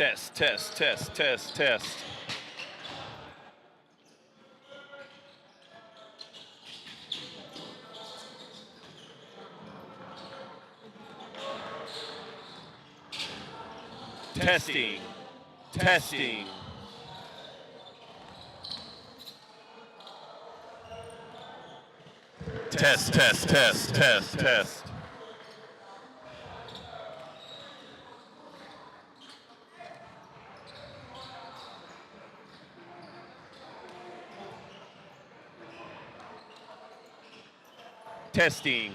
Test, test, test, test, test. Testing, testing. Test, test, test, test, test. Testing.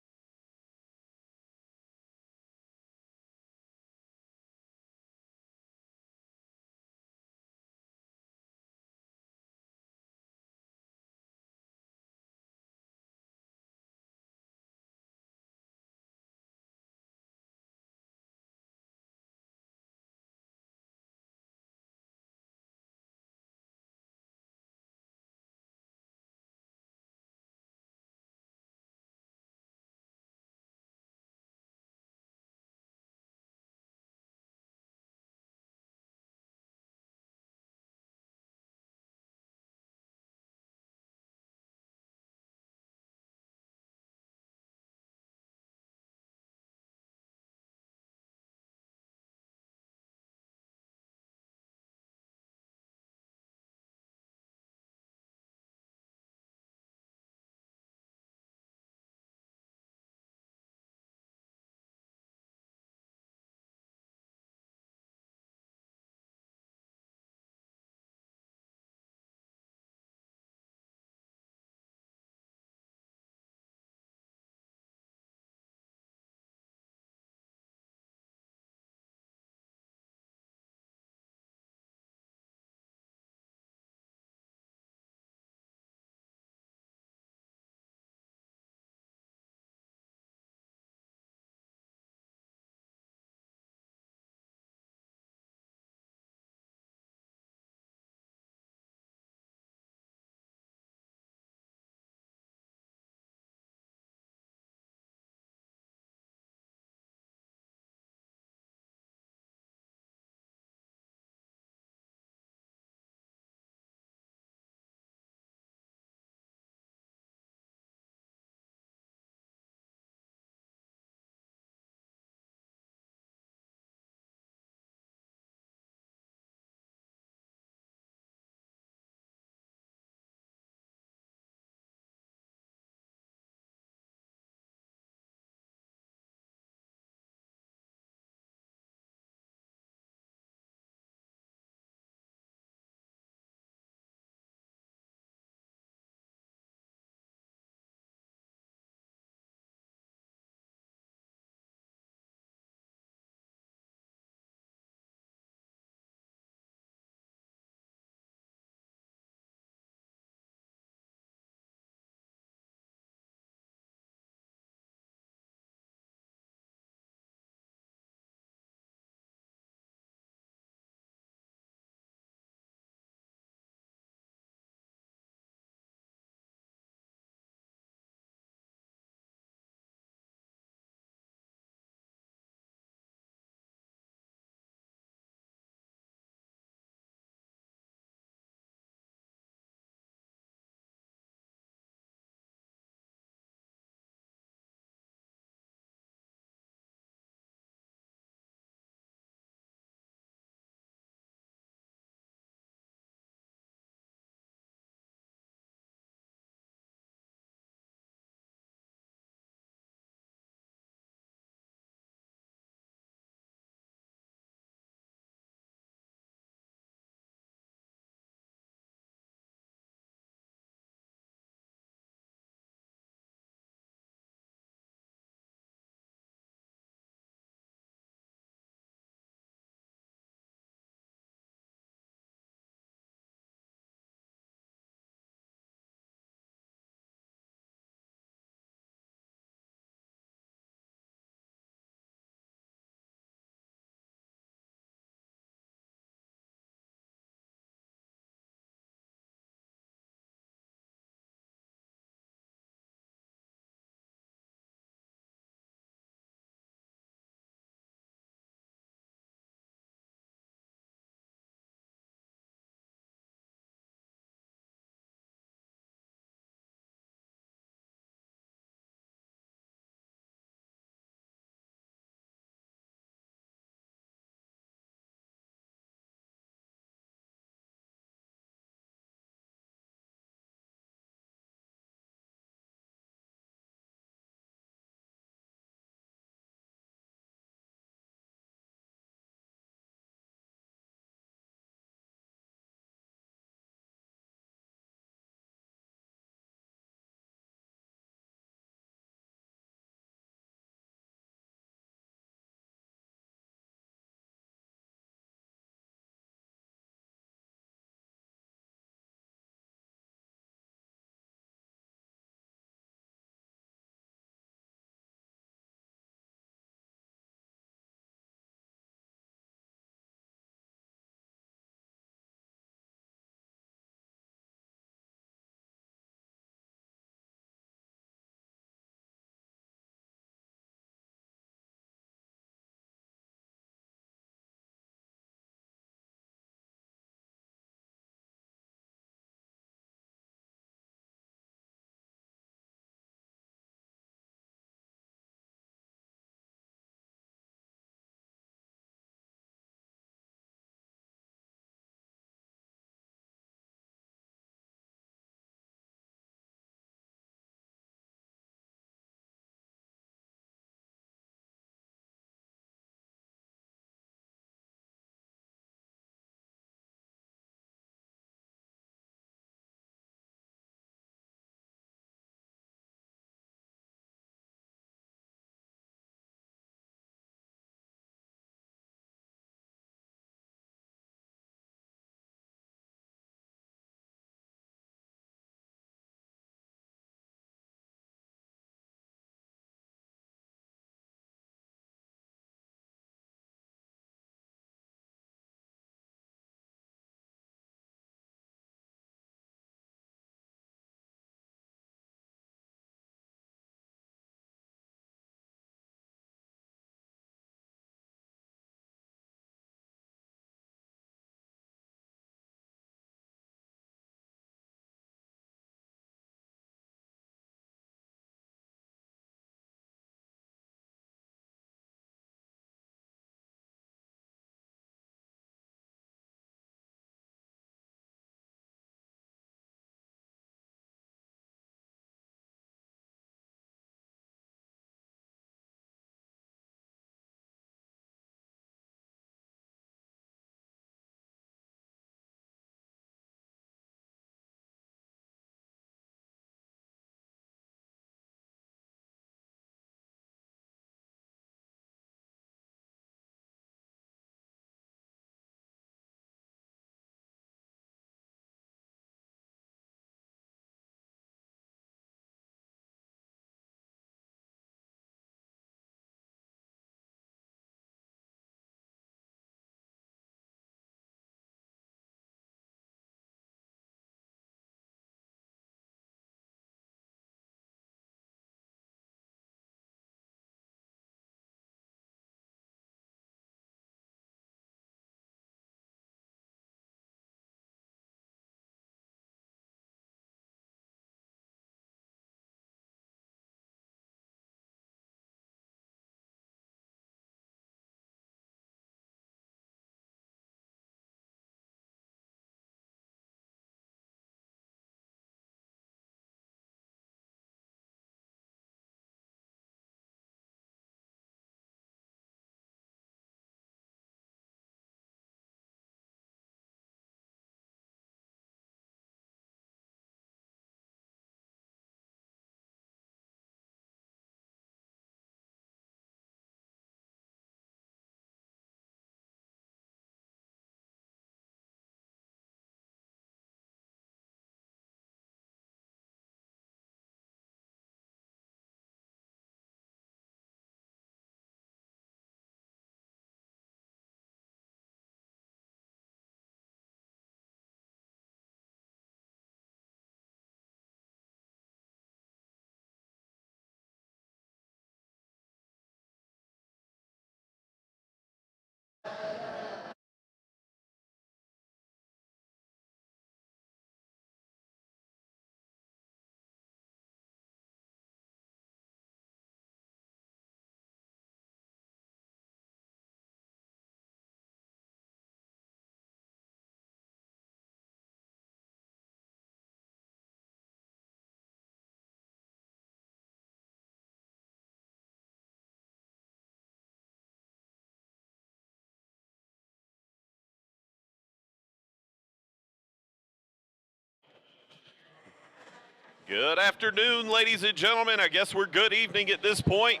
Good afternoon, ladies and gentlemen. I guess we're good evening at this point.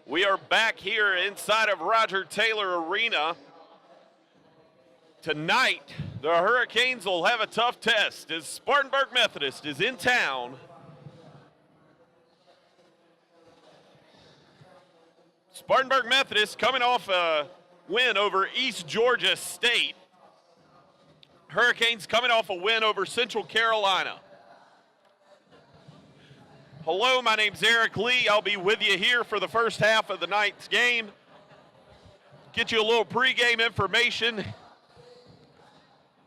We are back here inside of Roger Taylor Arena. Tonight, the Hurricanes will have a tough test as Spartanburg Methodist is in town. Spartanburg Methodist coming off a win over East Georgia State. Hurricanes coming off a win over Central Carolina. Hello, my name's Eric Lee. I'll be with you here for the first half of the night's game. Get you a little pregame information,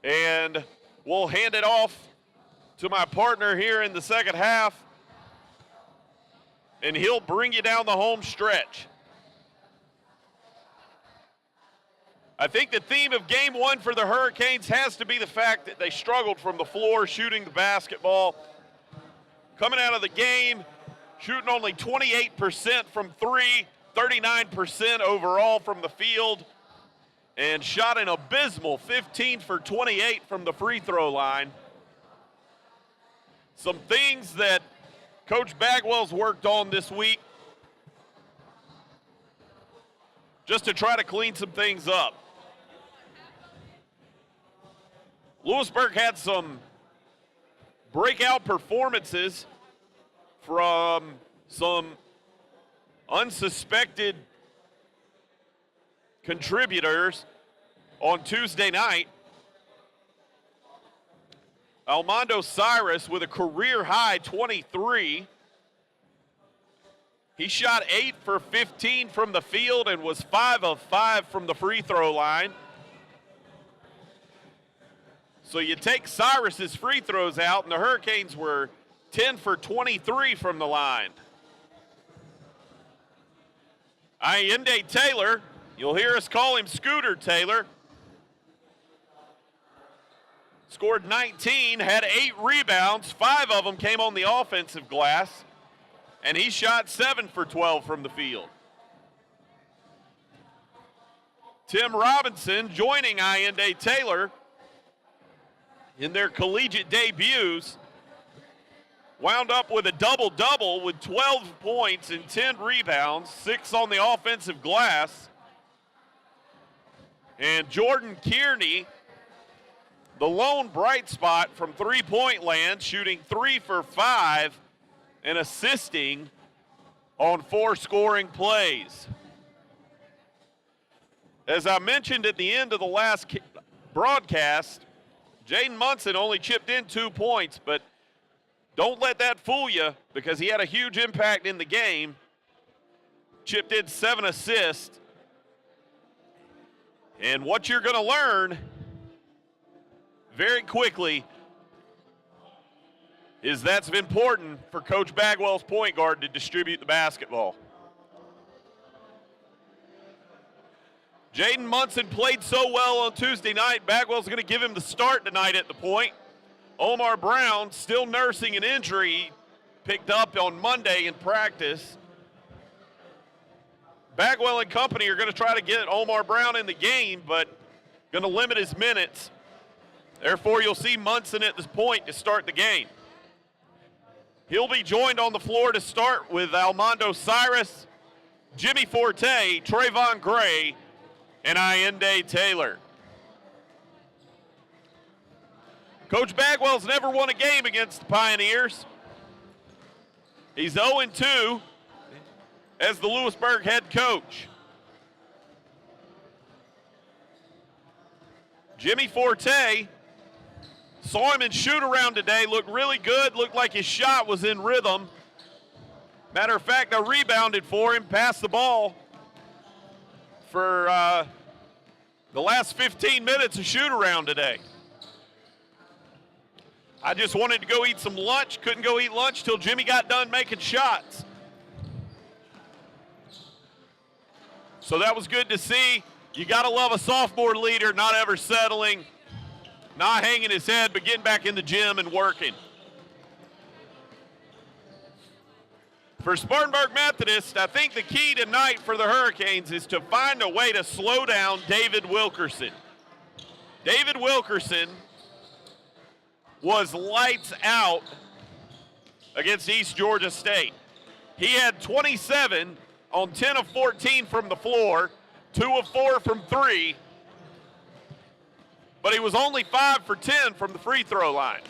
and we'll hand it off to my partner here in the second half, and he'll bring you down the home stretch. I think the theme of game one for the Hurricanes has to be the fact that they struggled from the floor shooting the basketball. Coming out of the game, shooting only 28% from three, 39% overall from the field, and shot an abysmal 15 for 28 from the free throw line. Some things that Coach Bagwell's worked on this week just to try to clean some things up. Louisburg had some breakout performances from some unsuspected contributors on Tuesday night. Almondo Cyrus with a career-high 23. He shot 8 for 15 from the field and was 5 of 5 from the free throw line. So you take Cyrus's free throws out, and the Hurricanes were 10 for 23 from the line. Ayende Taylor, you'll hear us call him Scooter Taylor, scored 19, had 8 rebounds, 5 of them came on the offensive glass, and he shot 7 for 12 from the field. Tim Robinson joining Ayende Taylor in their collegiate debuts, wound up with a double-double with 12 points and 10 rebounds, 6 on the offensive glass. And Jordan Kearney, the lone bright spot from three-point land, shooting 3 for 5 and assisting on 4 scoring plays. As I mentioned at the end of the last broadcast, Jaden Munson only chipped in 2 points, but don't let that fool you because he had a huge impact in the game. Chipped in 7 assists. And what you're going to learn very quickly is that's important for Coach Bagwell's point guard to distribute the basketball. Jaden Munson played so well on Tuesday night, Bagwell's going to give him the start tonight at the point. Omar Brown, still nursing an injury, picked up on Monday in practice. Bagwell and company are going to try to get Omar Brown in the game, but going to limit his minutes. Therefore, you'll see Munson at this point to start the game. He'll be joined on the floor to start with Almondo Cyrus, Jimmy Forte, Trayvon Gray, and Ayende Taylor. Coach Bagwell's never won a game against the Pioneers. He's 0-2 as the Louisburg head coach. Jimmy Forte, saw him in shoot-around today, looked really good, looked like his shot was in rhythm. Matter of fact, I rebounded for him, passed the ball for the last 15 minutes of shoot-around today. I just wanted to go eat some lunch, couldn't go eat lunch till Jimmy got done making shots. So that was good to see. You got to love a sophomore leader, not ever settling, not hanging his head, but getting back in the gym and working. For Spartanburg Methodist, I think the key tonight for the Hurricanes is to find a way to slow down David Wilkerson. David Wilkerson was lights out against East Georgia State. He had 27 on 10 of 14 from the floor, 2 of 4 from 3, but he was only 5 for 10 from the free throw line.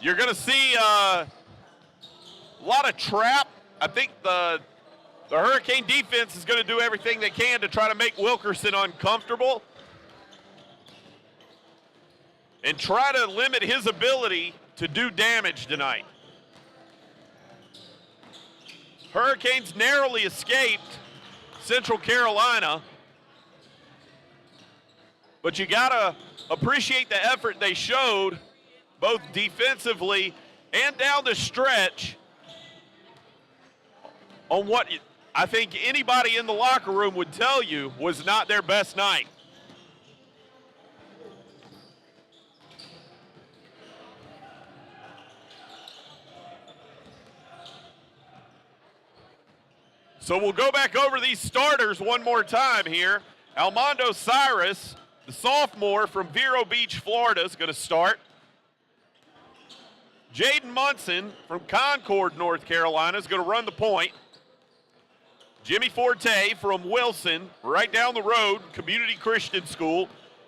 You're going to see a lot of trap. I think the Hurricane defense is going to do everything they can to try to make Wilkerson uncomfortable and try to limit his ability to do damage tonight. Hurricanes narrowly escaped Central Carolina, but you gotta appreciate the effort they showed both defensively and down the stretch on what I think anybody in the locker room would tell you was not their best night. So we'll go back over these starters one more time here. Almondo Cyrus, the sophomore from Vero Beach, Florida, is going to start. Jaden Munson from Concord, North Carolina, is going to run the point. Jimmy Forte from Wilson, right down the road, Community Christian School.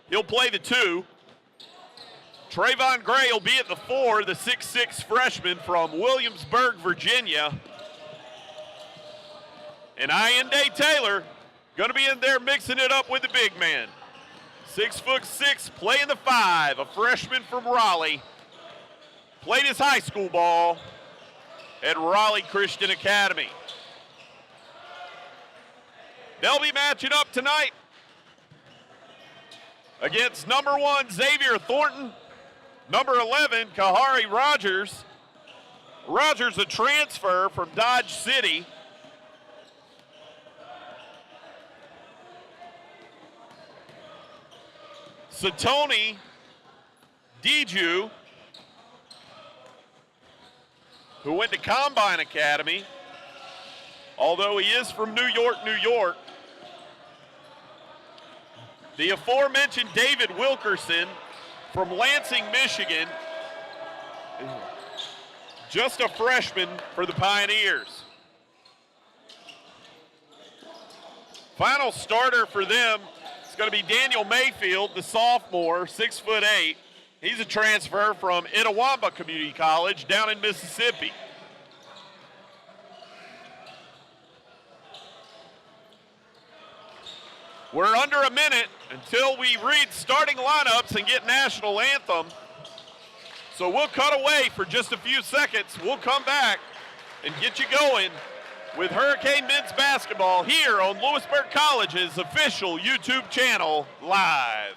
He'll play the 2. Trayvon Gray will be at the 4, the 6'6 freshman from Williamsburg, Virginia. And Ian-Day Taylor going to be in there mixing it up with the big man. 6'6", playing the 5, a freshman from Raleigh. Played his high school ball at Raleigh Christian Academy. They'll be matching up tonight against number 1, Xavier Thornton, number 11, Kahari Rogers. Rogers, a transfer from Dodge City. Satoni Diju, who went to Combine Academy, although he is from New York, New York. The aforementioned David Wilkerson from Lansing, Michigan, just a freshman for the Pioneers. Final starter for them is going to be Daniel Mayfield, the sophomore, 6'8". He's a transfer from Itawamba Community College down in Mississippi. We're under a minute until we read starting lineups and get national anthem. So we'll cut away for just a few seconds. We'll come back and get you going with Hurricane men's basketball here on Louisburg College's official YouTube channel live.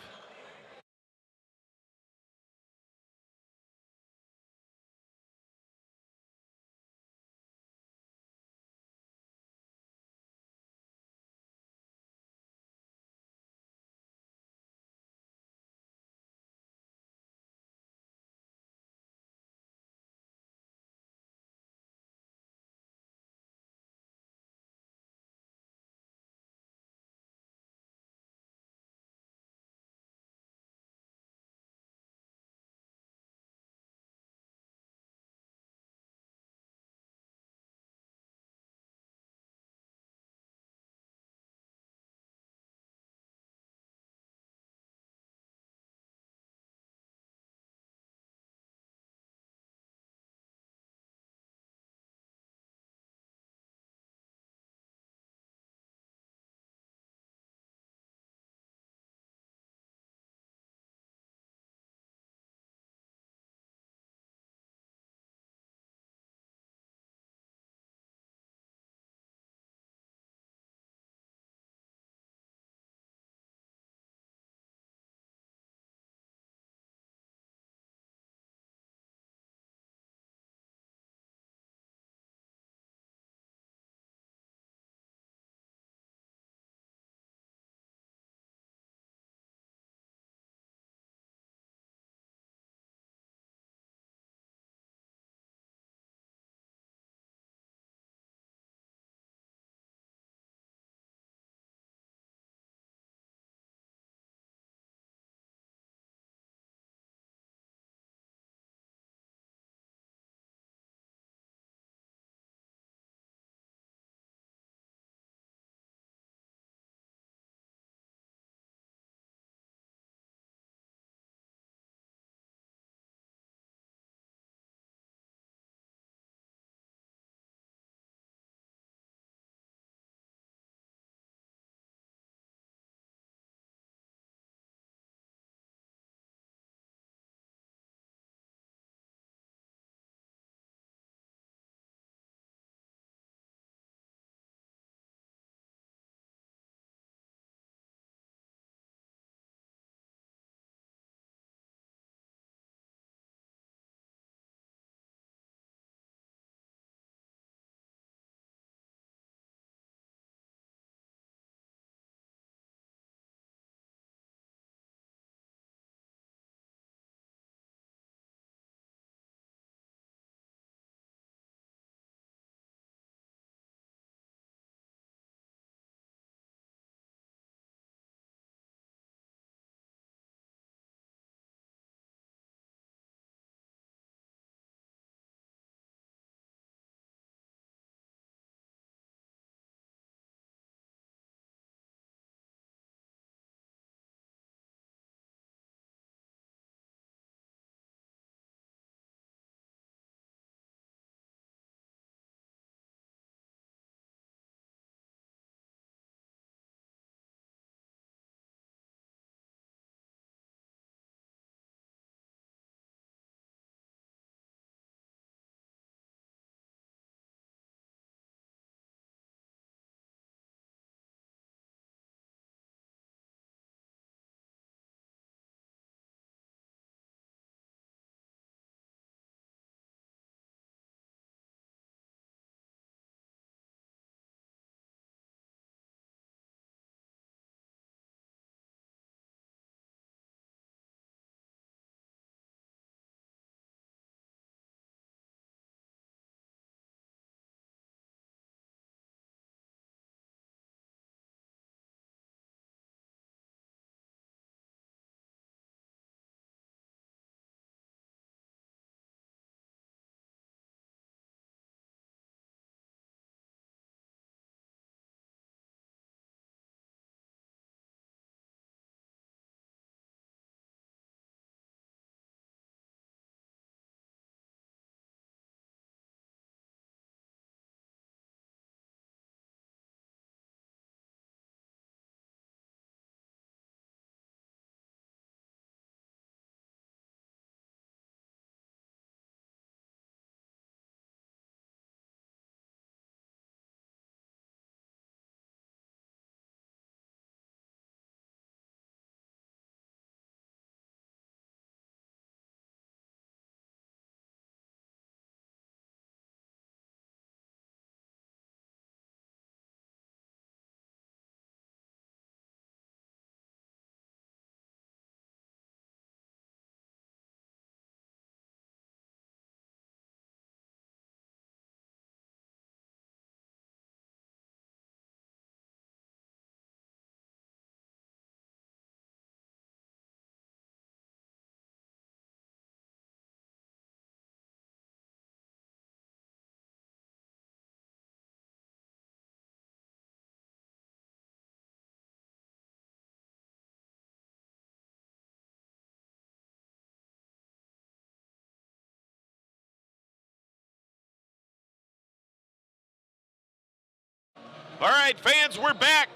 All right, fans, we're back.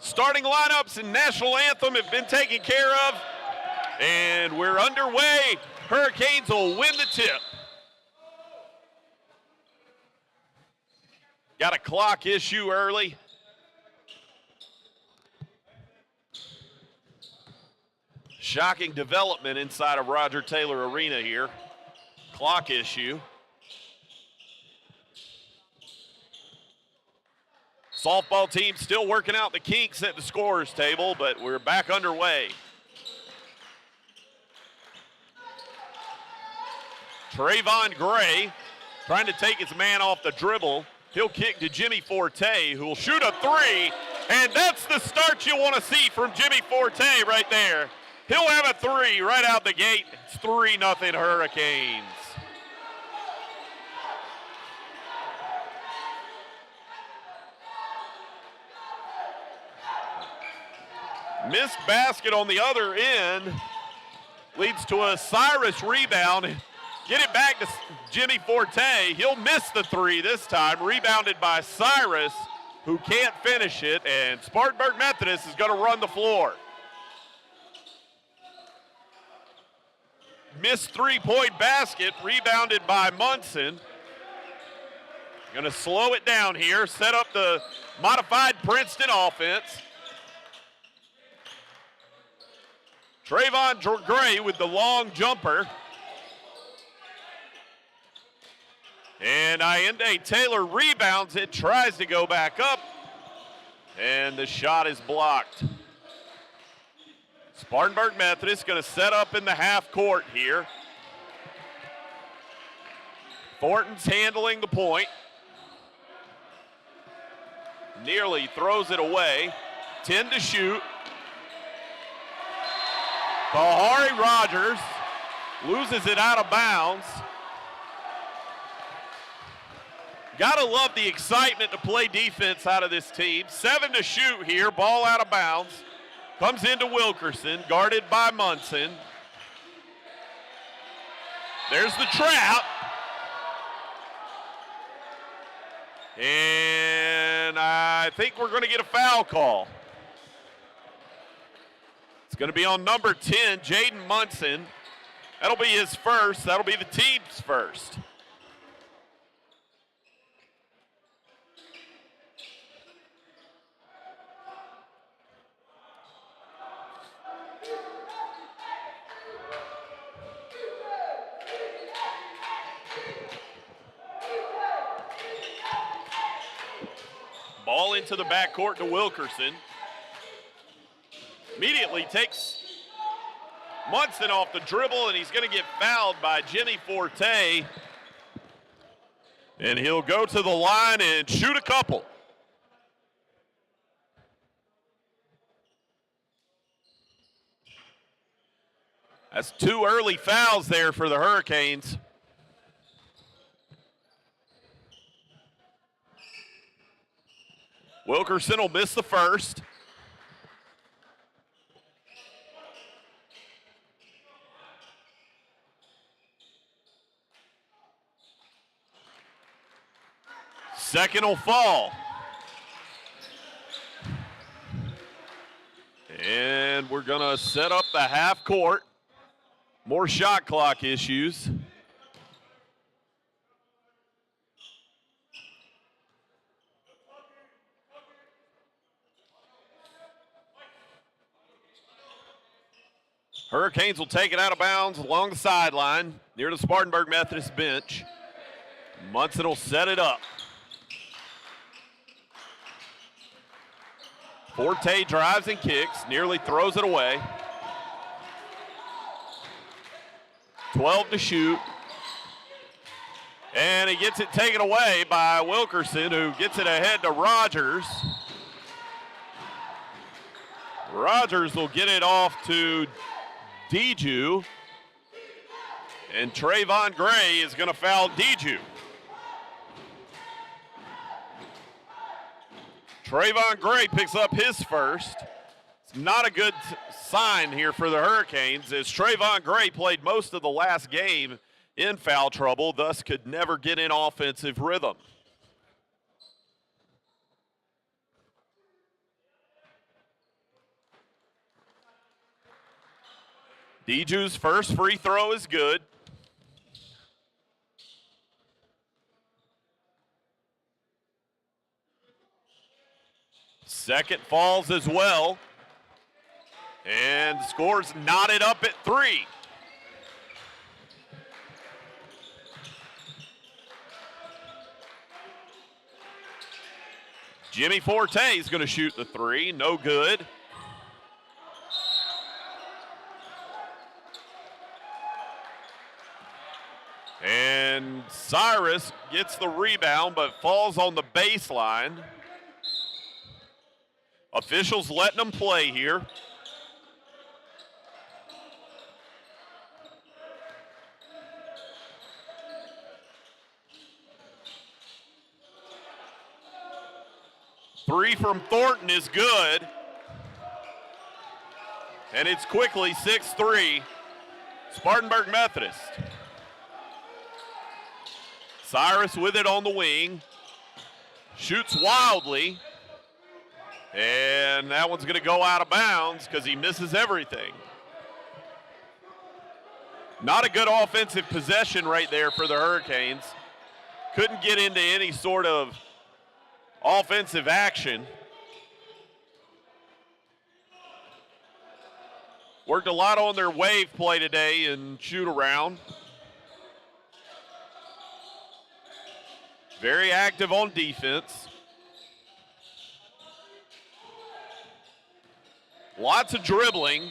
Starting lineups and national anthem have been taken care of, and we're underway. Hurricanes will win the tip. Got a clock issue early. Shocking development inside of Roger Taylor Arena here. Clock issue. Softball team still working out the kinks at the scorer's table, but we're back underway. Trayvon Gray trying to take his man off the dribble. He'll kick to Jimmy Forte, who will shoot a three, and that's the start you want to see from Jimmy Forte right there. He'll have a three right out the gate. It's 3-0 Hurricanes. Missed basket on the other end leads to a Cyrus rebound. Get it back to Jimmy Forte. He'll miss the three this time. Rebounded by Cyrus, who can't finish it, and Spartanburg Methodist is going to run the floor. Missed three-point basket, rebounded by Munson. Going to slow it down here, set up the modified Princeton offense. Trayvon Gray with the long jumper. And Allende Taylor rebounds it, tries to go back up, and the shot is blocked. Spartanburg Methodist going to set up in the half court here. Thornton's handling the point. Nearly throws it away. 10 to shoot. Bahari Rogers loses it out of bounds. Gotta love the excitement to play defense out of this team. 7 to shoot here, ball out of bounds. Comes into Wilkerson, guarded by Munson. There's the trap. And I think we're going to get a foul call. It's going to be on number 10, Jaden Munson. That'll be his first. That'll be the team's first. Ball into the backcourt to Wilkerson. Immediately takes Munson off the dribble, and he's going to get fouled by Jimmy Forte. And he'll go to the line and shoot a couple. That's 2 early fouls there for the Hurricanes. Wilkerson will miss the first. Second will fall. And we're going to set up the half court. More shot clock issues. Hurricanes will take it out of bounds along the sideline near the Spartanburg Methodist bench. Munson will set it up. Forte drives and kicks, nearly throws it away. 12 to shoot. And he gets it taken away by Wilkerson, who gets it ahead to Rogers. Rogers will get it off to Diju, and Trayvon Gray is going to foul Diju. Trayvon Gray picks up his first. It's not a good sign here for the Hurricanes, as Trayvon Gray played most of the last game in foul trouble, thus could never get in offensive rhythm. Diju's first free throw is good. Second falls as well. And the score's knotted up at 3. Jimmy Forte is going to shoot the 3, no good. And Cyrus gets the rebound but falls on the baseline. Officials letting them play here. Three from Thornton is good. And it's quickly 6-3, Spartanburg Methodist. Cyrus with it on the wing. Shoots wildly. And that one's going to go out of bounds because he misses everything. Not a good offensive possession right there for the Hurricanes. Couldn't get into any sort of offensive action. Worked a lot on their wave play today and shoot around. Very active on defense. Lots of dribbling.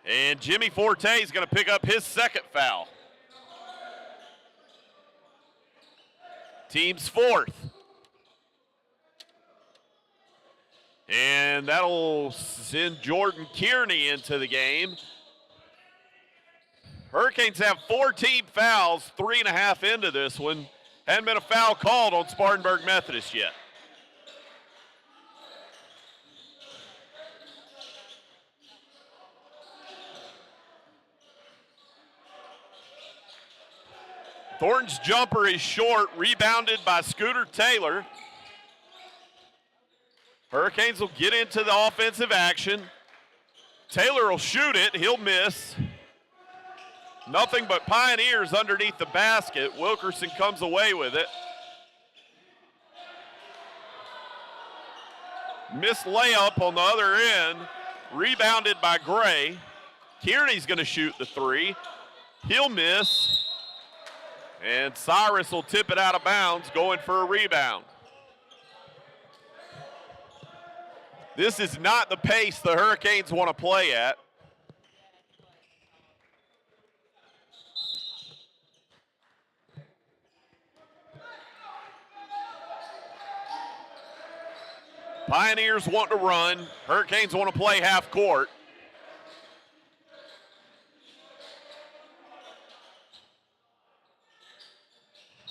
And Jimmy Forte is going to pick up his second foul. Team's fourth. And that'll send Jordan Kearney into the game. Hurricanes have 4 team fouls, 3.5 into this one. Hadn't been a foul called on Spartanburg Methodist yet. Thornton's jumper is short, rebounded by Scooter Taylor. Hurricanes will get into the offensive action. Taylor will shoot it, he'll miss. Nothing but Pioneers underneath the basket. Wilkerson comes away with it. Missed layup on the other end, rebounded by Gray. Kearney's going to shoot the 3. He'll miss. And Cyrus will tip it out of bounds, going for a rebound. This is not the pace the Hurricanes want to play at. Pioneers want to run. Hurricanes want to play half court.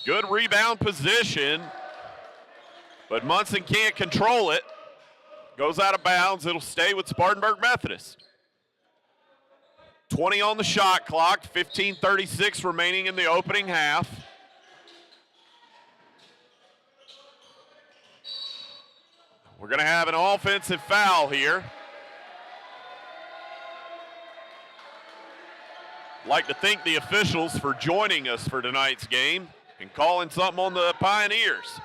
Good rebound position, but Munson can't control it. Goes out of bounds. It'll stay with Spartanburg Methodist. 20 on the shot clock, 15:36 remaining in the opening half. We're going to have an offensive foul here. Like to thank the officials for joining us for tonight's game and calling something on the Pioneers.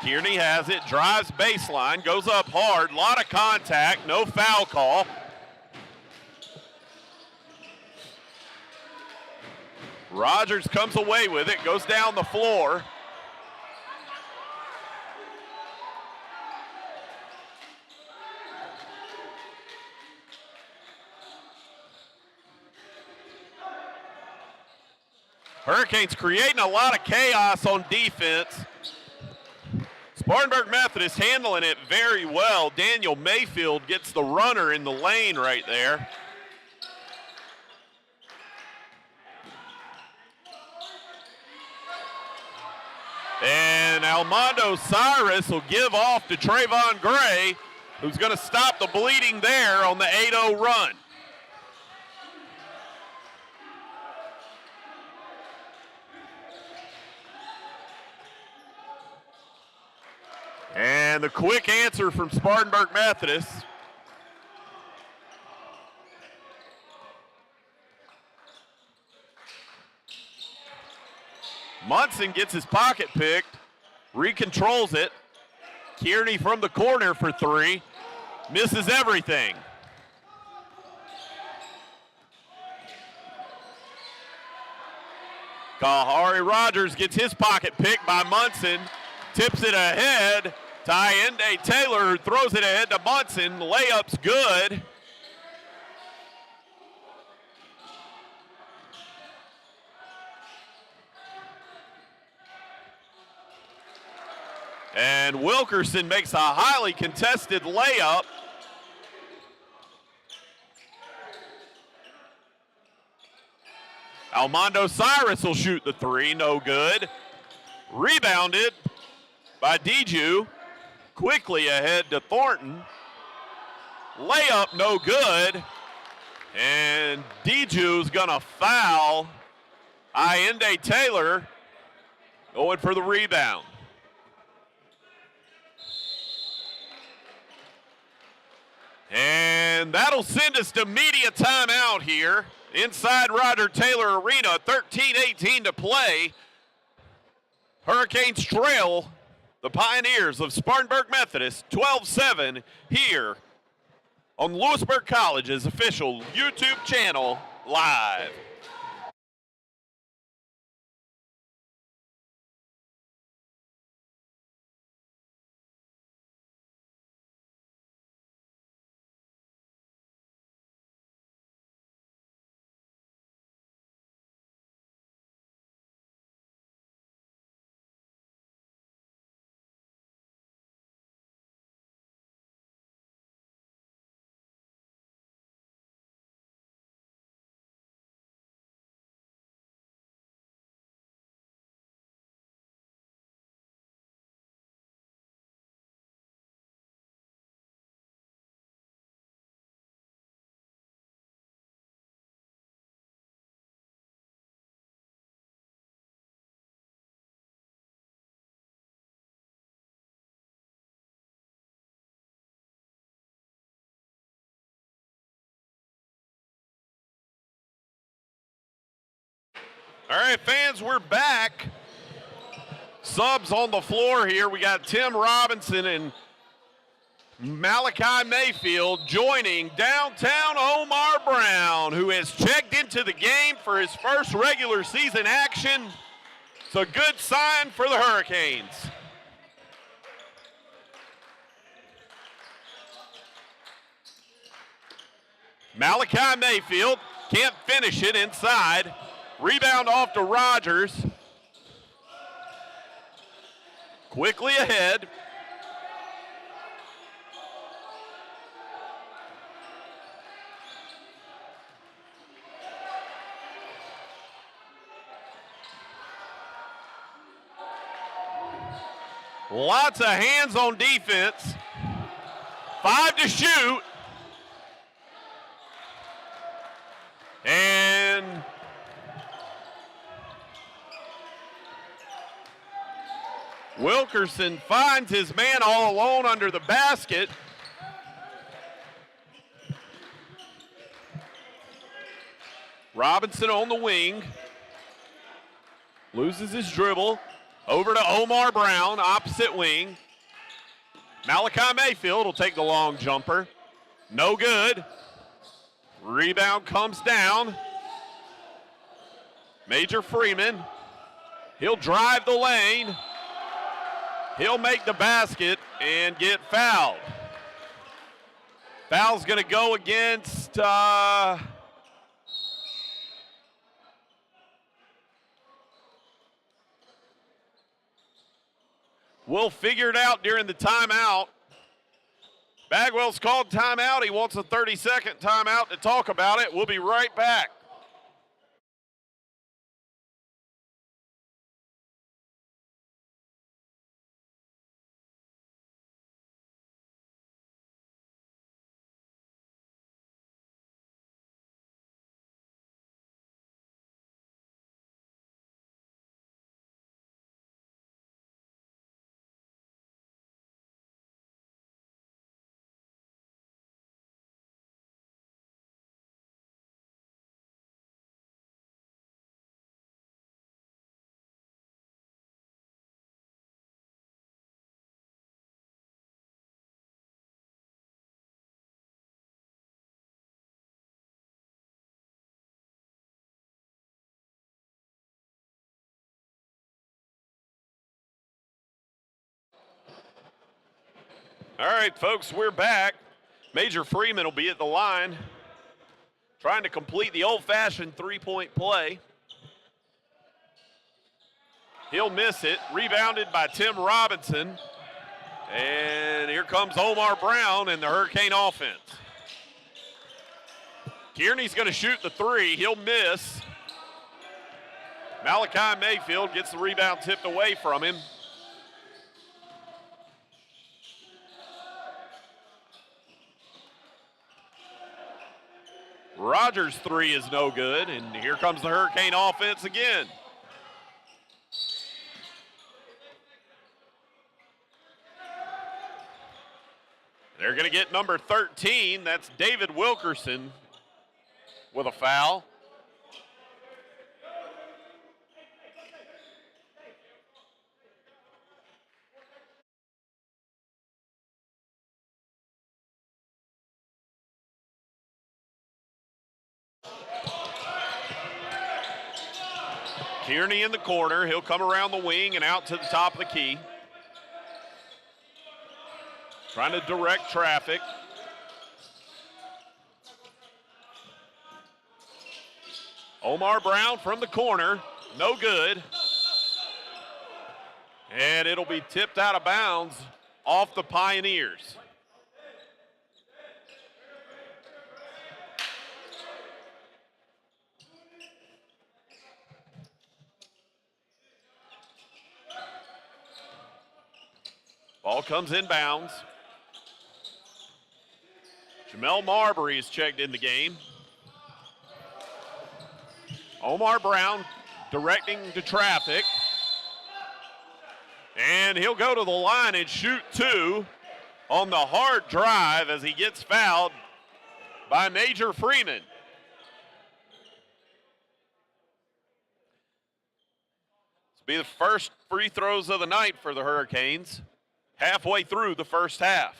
Kearney has it, drives baseline, goes up hard, lot of contact, no foul call. Rogers comes away with it, goes down the floor. Hurricanes creating a lot of chaos on defense. Spartanburg Methodist handling it very well. Daniel Mayfield gets the runner in the lane right there. And Almondo Cyrus will give off to Trayvon Gray, who's going to stop the bleeding there on the 8-0 run. And the quick answer from Spartanburg Methodist. Munson gets his pocket picked, recontrols it. Kearney from the corner for three, misses everything. Kahari Rogers gets his pocket picked by Munson, tips it ahead. Tyende Taylor throws it ahead to Munson. Layup's good. And Wilkerson makes a highly contested layup. Almondo Cyrus will shoot the three, no good. Rebounded by Diju. Quickly ahead to Thornton. Layup, no good. And Diju's gonna foul Tyende Taylor, going for the rebound. And that'll send us to media timeout here inside Roger Taylor Arena. 13-18 to play. Hurricanes trail the Pioneers of Spartanburg Methodist 12-7 here on Louisburg College's official YouTube channel live. All right, fans, we're back. Subs on the floor here. We got Tim Robinson and Malachi Mayfield joining downtown Omar Brown, who has checked into the game for his first regular season action. It's a good sign for the Hurricanes. Malachi Mayfield can't finish it inside. Rebound off to Rogers. Quickly ahead. Lots of hands on defense. 5 to shoot. And Wilkerson finds his man all alone under the basket. Robinson on the wing. Loses his dribble. Over to Omar Brown, opposite wing. Malachi Mayfield will take the long jumper. No good. Rebound comes down. Major Freeman. He'll drive the lane. He'll make the basket and get fouled. Foul's going to go against we'll figure it out during the timeout. Bagwell's called timeout. He wants a 30-second timeout to talk about it. We'll be right back. All right, folks, we're back. Major Freeman will be at the line, trying to complete the old-fashioned three-point play. He'll miss it. Rebounded by Tim Robinson. And here comes Omar Brown and the Hurricane offense. Kearney's going to shoot the three. He'll miss. Malachi Mayfield gets the rebound tipped away from him. Rogers' three is no good, and here comes the Hurricane offense again. They're going to get number 13. That's David Wilkerson with a foul. Kearney in the corner. He'll come around the wing and out to the top of the key. Trying to direct traffic. Omar Brown from the corner. No good. And it'll be tipped out of bounds off the Pioneers. Ball comes in bounds. Jamel Marbury is checked in the game. Omar Brown directing the traffic. And he'll go to the line and shoot two on the hard drive as he gets fouled by Major Freeman. This will be the first free throws of the night for the Hurricanes, halfway through the first half.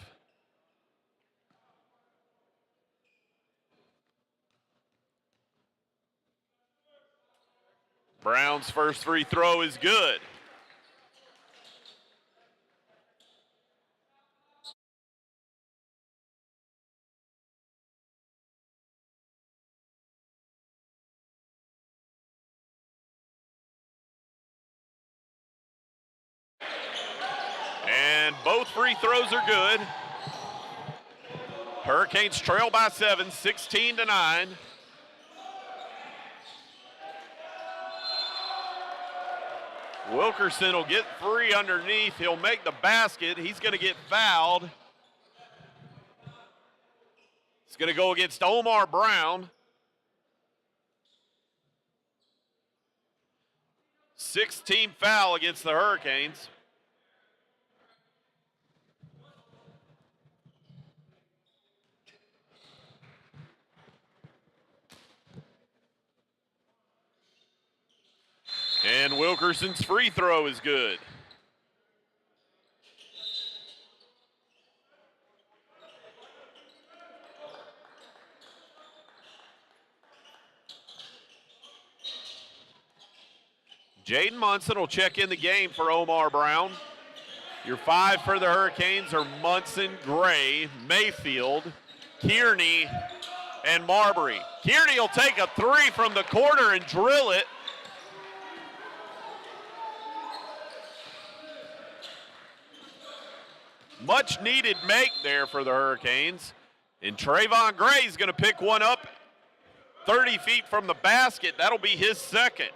Brown's first free throw is good. And both free throws are good. Hurricanes trail by 7, 16-9. Wilkerson will get free underneath. He'll make the basket. He's going to get fouled. It's going to go against Omar Brown. 16th foul against the Hurricanes. And Wilkerson's free throw is good. Jaden Munson will check in the game for Omar Brown. Your 5 for the Hurricanes are Munson, Gray, Mayfield, Kearney, and Marbury. Kearney will take a 3 from the corner and drill it. Much needed make there for the Hurricanes. And Trayvon Gray is going to pick one up 30 feet from the basket. That'll be his second.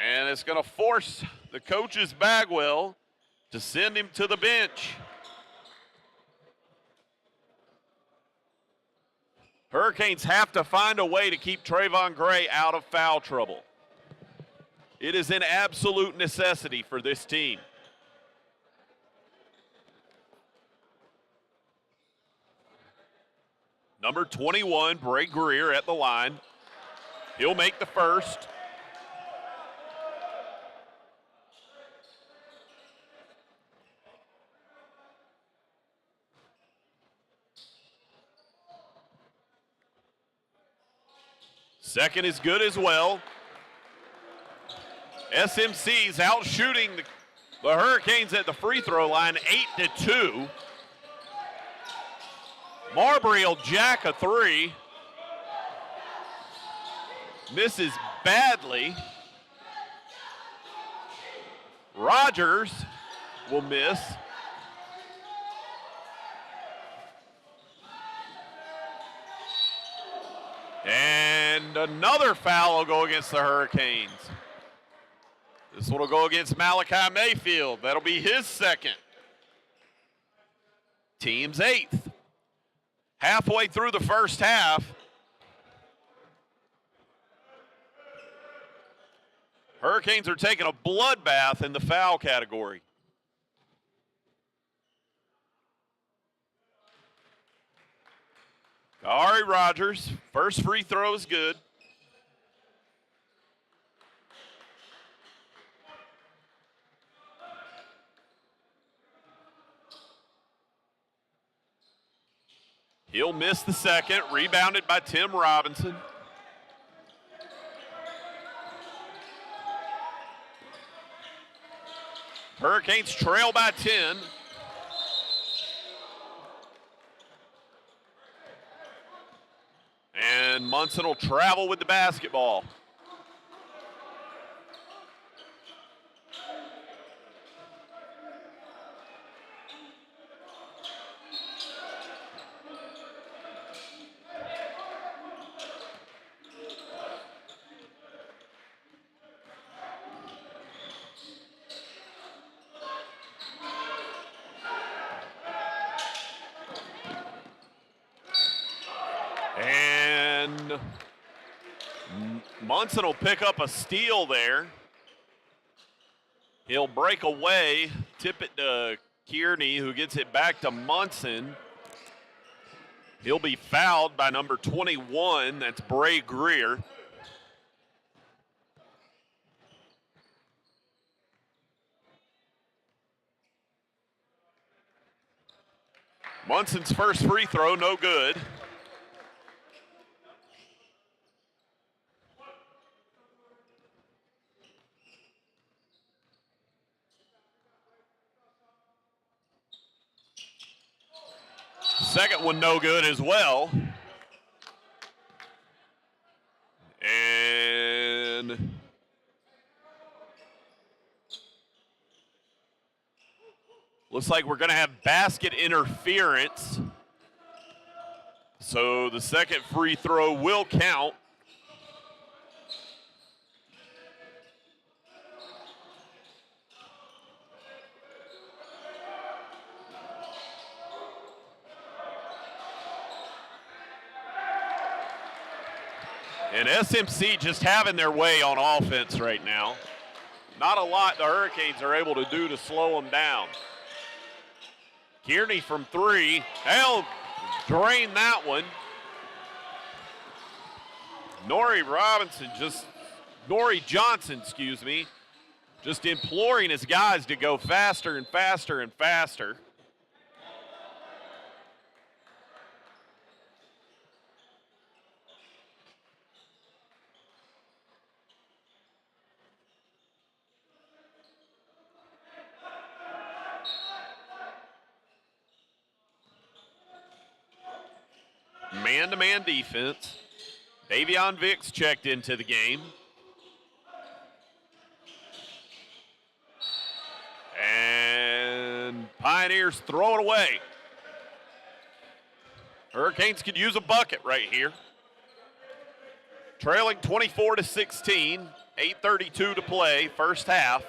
And it's going to force the coach's Bagwell to send him to the bench. Hurricanes have to find a way to keep Trayvon Gray out of foul trouble. It is an absolute necessity for this team. Number 21, Bray Greer at the line. He'll make the first. Second is good as well. SMC's out shooting The Hurricanes at the free throw line, 8-2. Marbury will jack a three. Misses badly. Rogers will miss. And another foul will go against the Hurricanes. This one will go against Malachi Mayfield. That'll be his second. Team's 8th. Halfway through the first half, Hurricanes are taking a bloodbath in the foul category. Ari Rogers, first free throw is good. He'll miss the second, rebounded by Tim Robinson. Hurricanes trail by 10. And Munson will travel with the basketball. And Munson will pick up a steal there. He'll break away, tip it to Kearney, who gets it back to Munson. He'll be fouled by number 21, that's Bray Greer. Munson's first free throw, no good. Second one no good as well. And looks like we're going to have basket interference. So the second free throw will count. And SMC just having their way on offense right now. Not a lot the Hurricanes are able to do to slow them down. Kearney from three. They'll drain that one. Nori Johnson, just imploring his guys to go faster and faster and faster. Man-to-man defense. Davion Vicks checked into the game. And Pioneers throw it away. Hurricanes could use a bucket right here. Trailing 24-16, 8:32 to play, first half.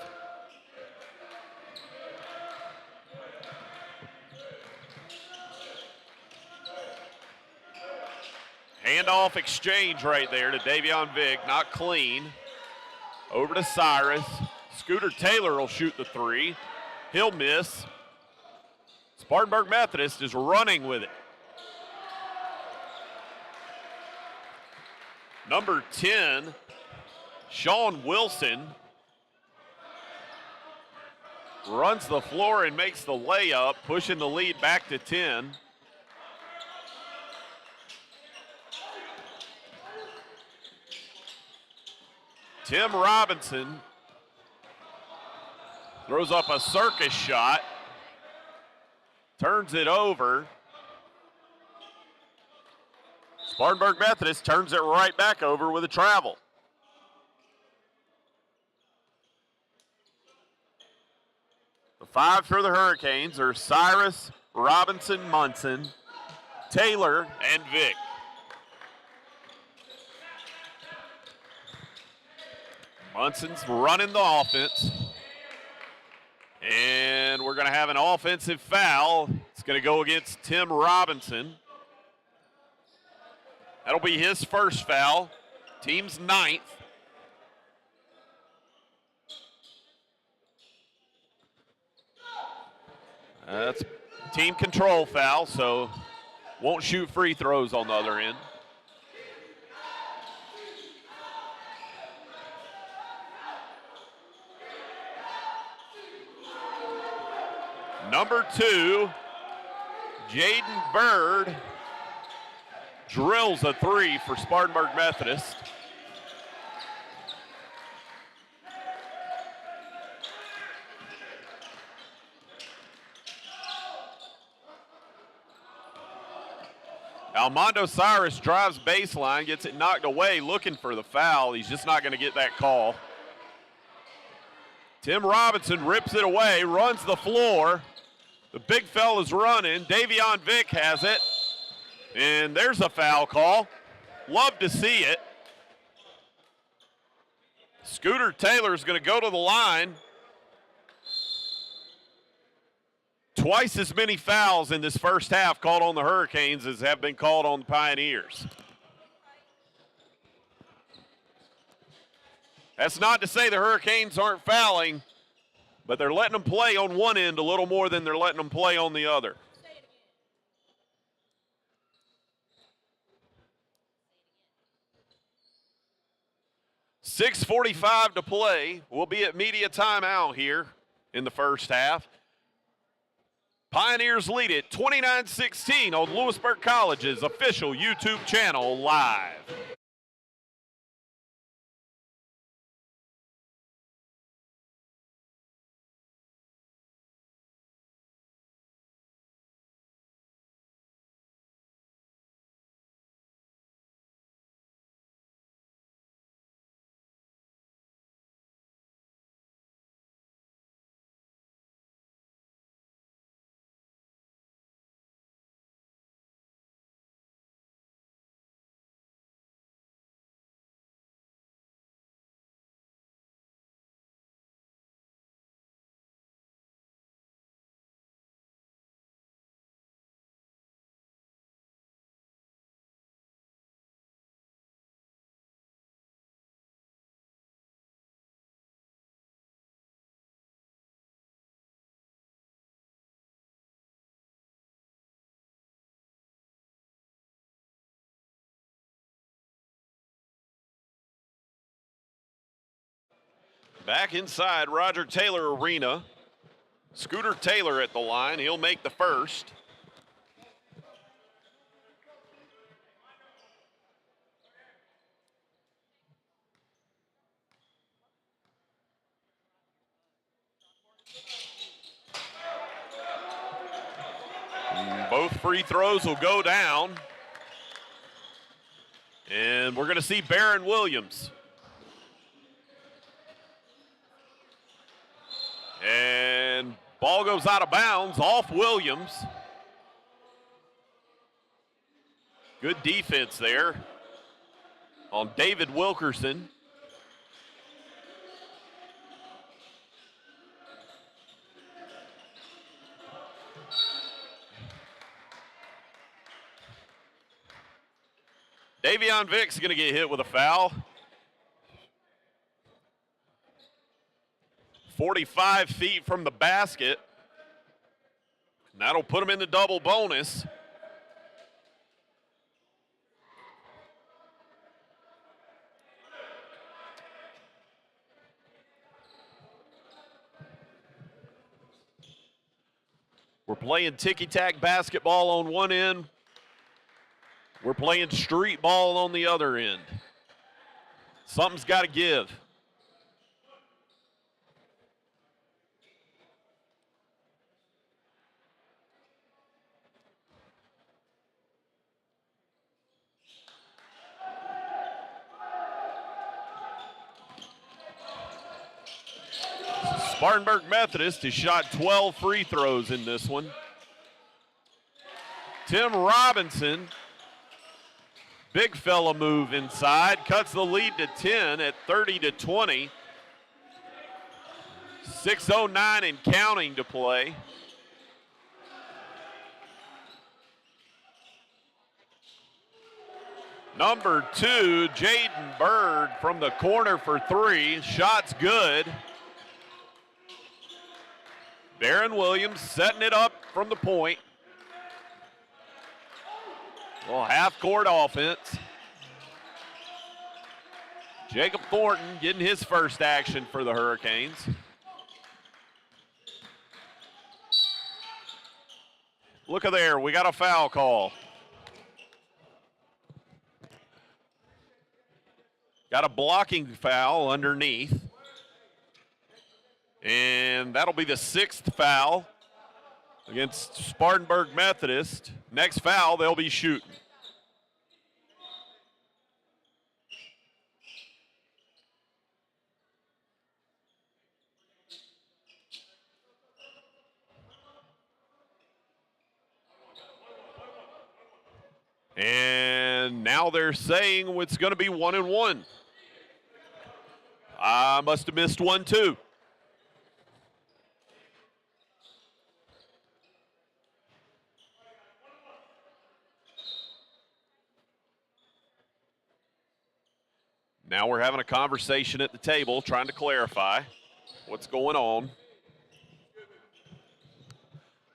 Handoff exchange right there to Davion Vick, not clean. Over to Cyrus. Scooter Taylor will shoot the three. He'll miss. Spartanburg Methodist is running with it. Number 10, Sean Wilson, runs the floor and makes the layup, pushing the lead back to 10. Tim Robinson Throws up a circus shot. Turns it over. Spartanburg Methodist turns it right back over with a travel. The 5 for the Hurricanes are Cyrus, Robinson, Munson, Taylor, and Vick. Munson's running the offense. And we're going to have an offensive foul. It's going to go against Tim Robinson. That'll be his first foul, team's 9th. That's team control foul, so won't shoot free throws on the other end. Number 2, Jaden Bird drills a 3 for Spartanburg Methodist. Almondo Cyrus drives baseline, gets it knocked away, looking for the foul. He's just not going to get that call. Tim Robinson rips it away, runs the floor. The big fella's running. Davion Vick has it. And there's a foul call. Love to see it. Scooter Taylor's going to go to the line. Twice as many fouls in this first half called on the Hurricanes as have been called on the Pioneers. That's not to say the Hurricanes aren't fouling, but they're letting them play on one end a little more than they're letting them play on the other. .6:45 to play. We'll be at media timeout here in the first half. Pioneers lead it 29-16 on Louisburg College's official YouTube channel live. Back inside Roger Taylor Arena. Scooter Taylor at the line. He'll make the first. Both free throws will go down. And we're going to see Barron Williams. And ball goes out of bounds off Williams. Good defense there on David Wilkerson. Davion Vick's going to get hit with a foul. 45 feet from the basket. And that'll put him in the double bonus. We're playing ticky-tack basketball on one end. We're playing street ball on the other end. Something's got to give. Spartanburg Methodist has shot 12 free throws in this one. Tim Robinson, big fella move inside, cuts the lead to 10 at 30-20. 6:09 and counting to play. Number 2, Jaden Bird from the corner for 3. Shot's good. Barron Williams setting it up from the point. A little half-court offense. Jacob Thornton getting his first action for the Hurricanes. Look at there, we got a foul call. Got a blocking foul underneath. And that'll be the 6th foul against Spartanburg Methodist. Next foul, they'll be shooting. And now they're saying it's going to be 1-1. I must have missed one too. Now we're having a conversation at the table trying to clarify what's going on.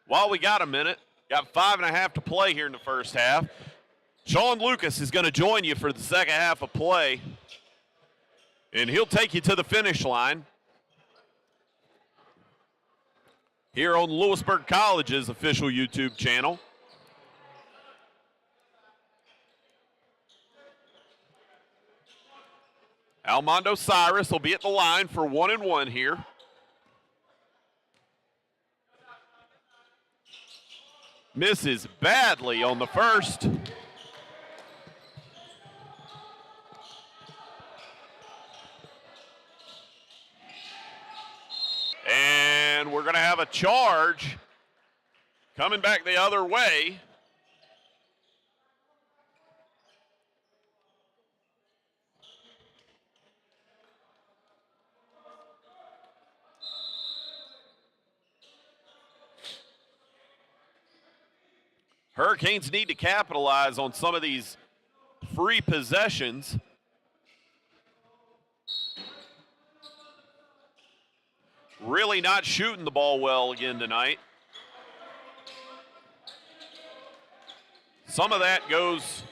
While we got a minute, got 5.5 to play here in the first half. Sean Lucas is going to join you for the second half of play, and he'll take you to the finish line here on Louisburg College's official YouTube channel. Almondo Cyrus will be at the line for 1-1 here. Misses badly on the first. And we're going to have a charge coming back the other way. Hurricanes need to capitalize on some of these free possessions. Really not shooting the ball well again tonight. Some of that goes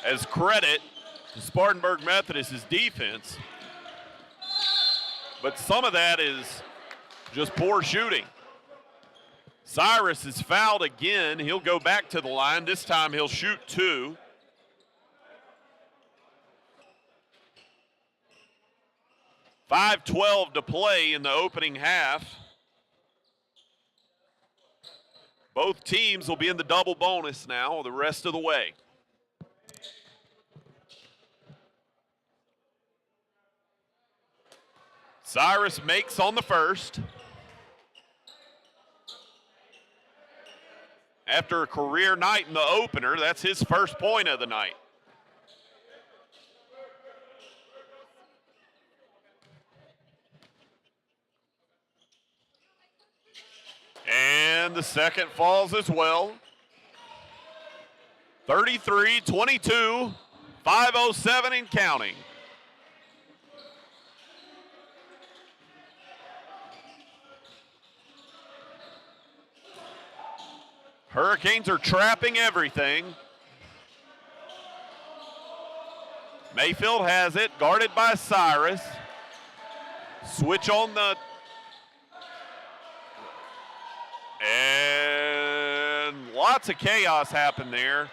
as credit to Spartanburg Methodist's defense, but some of that is just poor shooting. Cyrus is fouled again. He'll go back to the line. This time he'll shoot 2. .5:12 to play in the opening half. Both teams will be in the double bonus now the rest of the way. Cyrus makes on the first. After a career night in the opener, that's his first point of the night. And the second falls as well. 33-22, 5:07 and counting. Hurricanes are trapping everything. Mayfield has it, guarded by Cyrus. Switch on the... And lots of chaos happened there.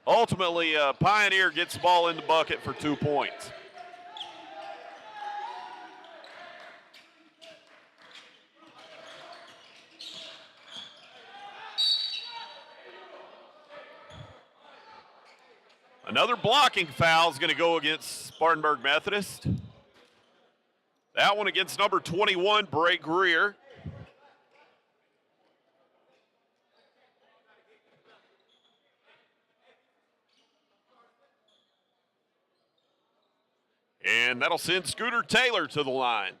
Ultimately, Pioneer gets the ball in the bucket for 2 points. Another blocking foul is going to go against Spartanburg Methodist. That one against number 21, Bray Greer. And that'll send Scooter Taylor to the line.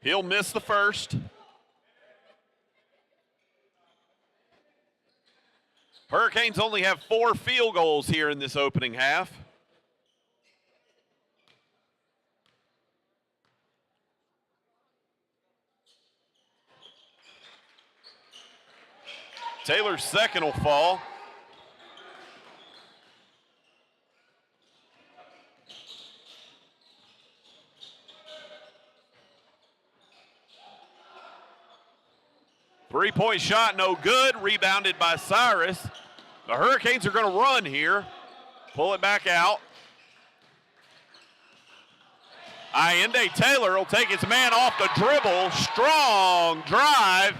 He'll miss the first. Hurricanes only have 4 field goals here in this opening half. Taylor's second will fall. Three-point shot, no good. Rebounded by Cyrus. The Hurricanes are going to run here. Pull it back out. Allende Taylor will take his man off the dribble. Strong drive.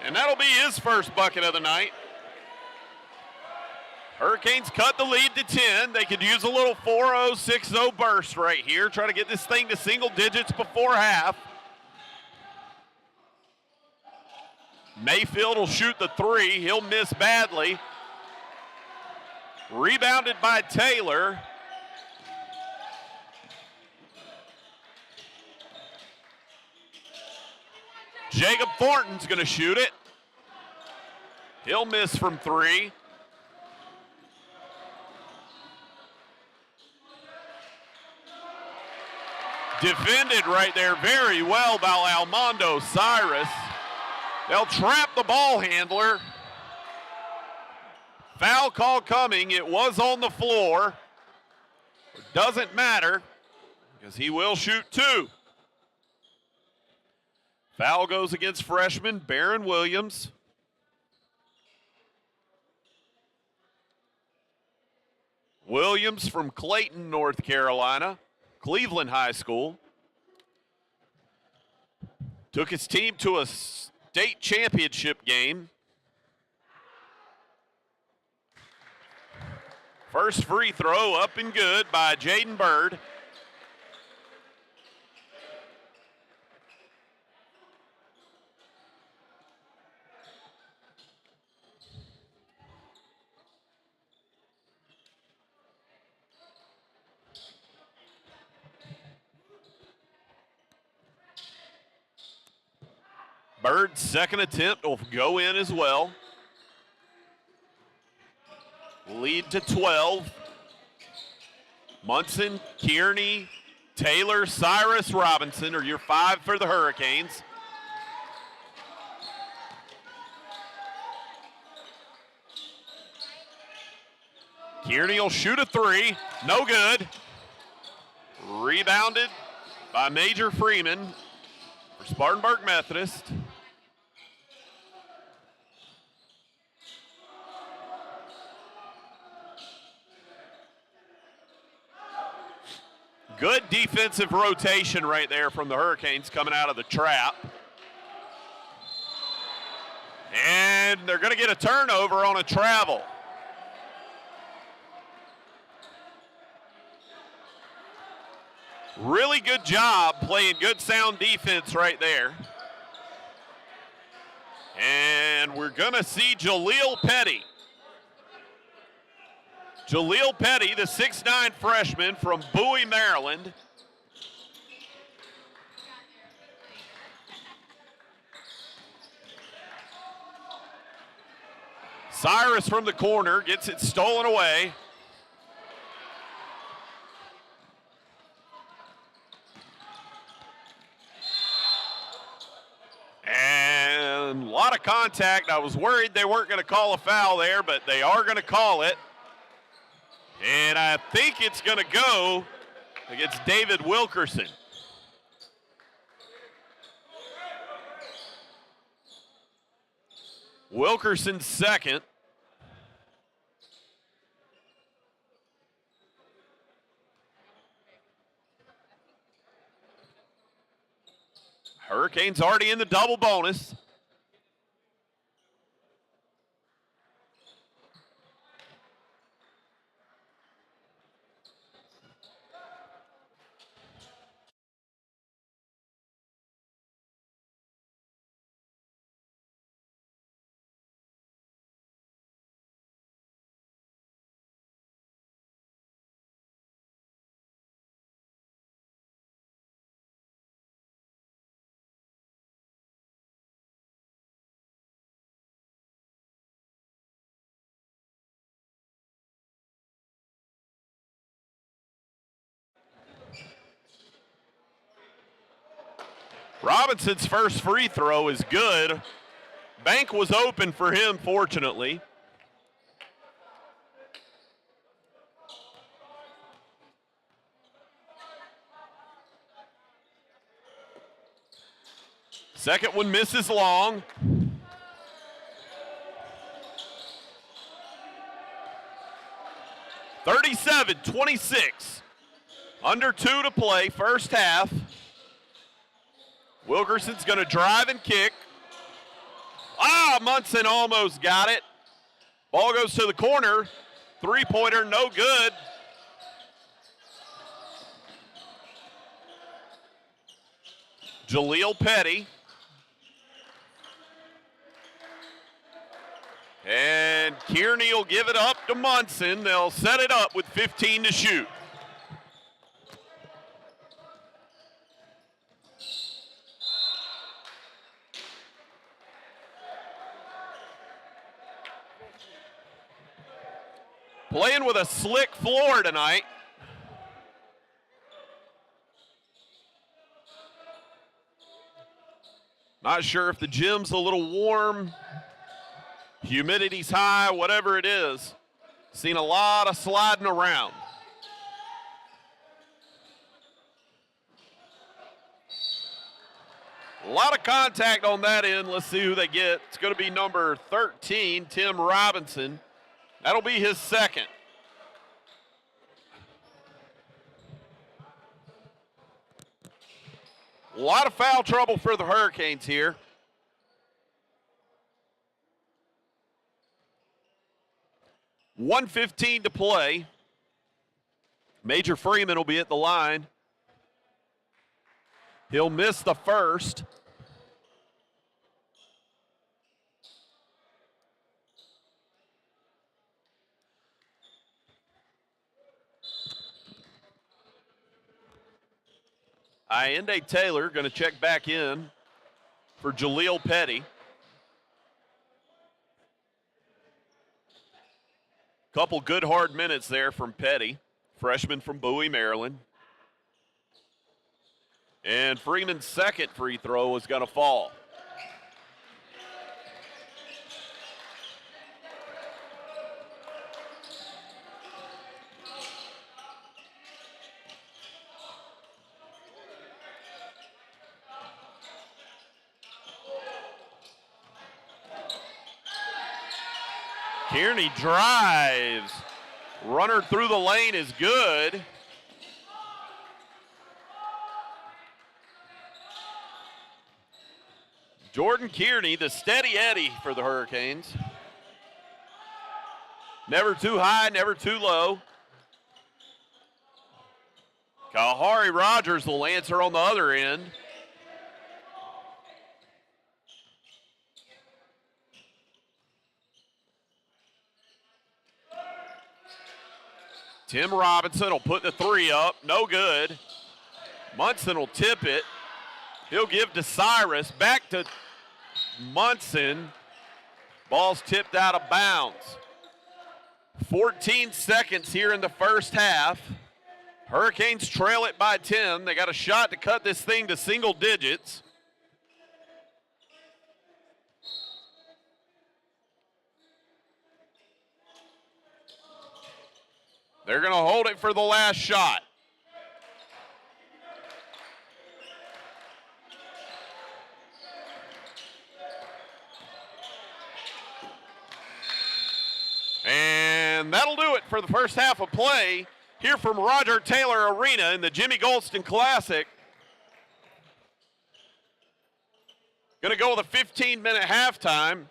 And that'll be his first bucket of the night. Hurricanes cut the lead to 10. They could use a little 4-0, 6-0 burst right here. Try to get this thing to single digits before half. Mayfield will shoot the three. He'll miss badly. Rebounded by Taylor. Jacob Thornton's going to shoot it. He'll miss from three. Defended right there very well by Almondo Cyrus. They'll trap the ball handler. Foul call coming. It was on the floor. It doesn't matter because he will shoot two. Foul goes against freshman Barron Williams. Williams from Clayton, North Carolina, Cleveland High School. Took his team to a state championship game. First free throw up and good by Jaden Bird. Bird's second attempt will go in as well. Lead to 12. Munson, Kearney, Taylor, Cyrus, Robinson are your five for the Hurricanes. Kearney will shoot a three. No good. Rebounded by Major Freeman for Spartanburg Methodist. Good defensive rotation right there from the Hurricanes coming out of the trap. And they're going to get a turnover on a travel. Really good job playing good sound defense right there. And we're going to see Jaleel Petty. Jaleel Petty, the 6'9" freshman from Bowie, Maryland. Cyrus from the corner gets it stolen away. And a lot of contact. I was worried they weren't going to call a foul there, but they are going to call it. And I think it's going to go against David Wilkerson. Wilkerson's second. Hurricanes already in the double bonus. Robinson's first free throw is good. Bank was open for him, fortunately. Second one misses long. (37-26). Under 2 to play, first half. Wilkerson's going to drive and kick. Munson almost got it. Ball goes to the corner. Three-pointer, no good. Jaleel Petty. And Kearney will give it up to Munson. They'll set it up with 15 to shoot. Playing with a slick floor tonight. Not sure if the gym's a little warm, humidity's high, whatever it is. Seen a lot of sliding around. A lot of contact on that end. Let's see who they get. It's going to be number 13, Tim Robinson. That'll be his second. A lot of foul trouble for the Hurricanes here. .115 to play. Major Freeman will be at the line. He'll miss the first. Allende Taylor going to check back in for Jaleel Petty. Couple good hard minutes there from Petty, freshman from Bowie, Maryland. And Freeman's second free throw is going to fall. Kearney drives. Runner through the lane is good. Jordan Kearney, the steady Eddie for the Hurricanes. Never too high, never too low. Kalahari Rogers will answer on the other end. Tim Robinson will put the three up, no good. Munson will tip it. He'll give to Cyrus, back to Munson. Ball's tipped out of bounds. 14 seconds here in the first half. Hurricanes trail it by 10. They got a shot to cut this thing to single digits. They're going to hold it for the last shot. And that'll do it for the first half of play here from Roger Taylor Arena in the Jimmy Golston Classic. Going to go with a 15-minute halftime.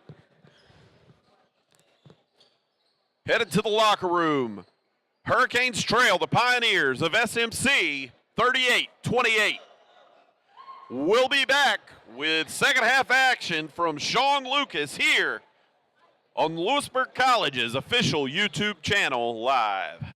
Headed to the locker room. Hurricanes trail the Pioneers of SMC 38-28. We'll be back with second half action from Sean Lucas here on Louisburg College's official YouTube channel live.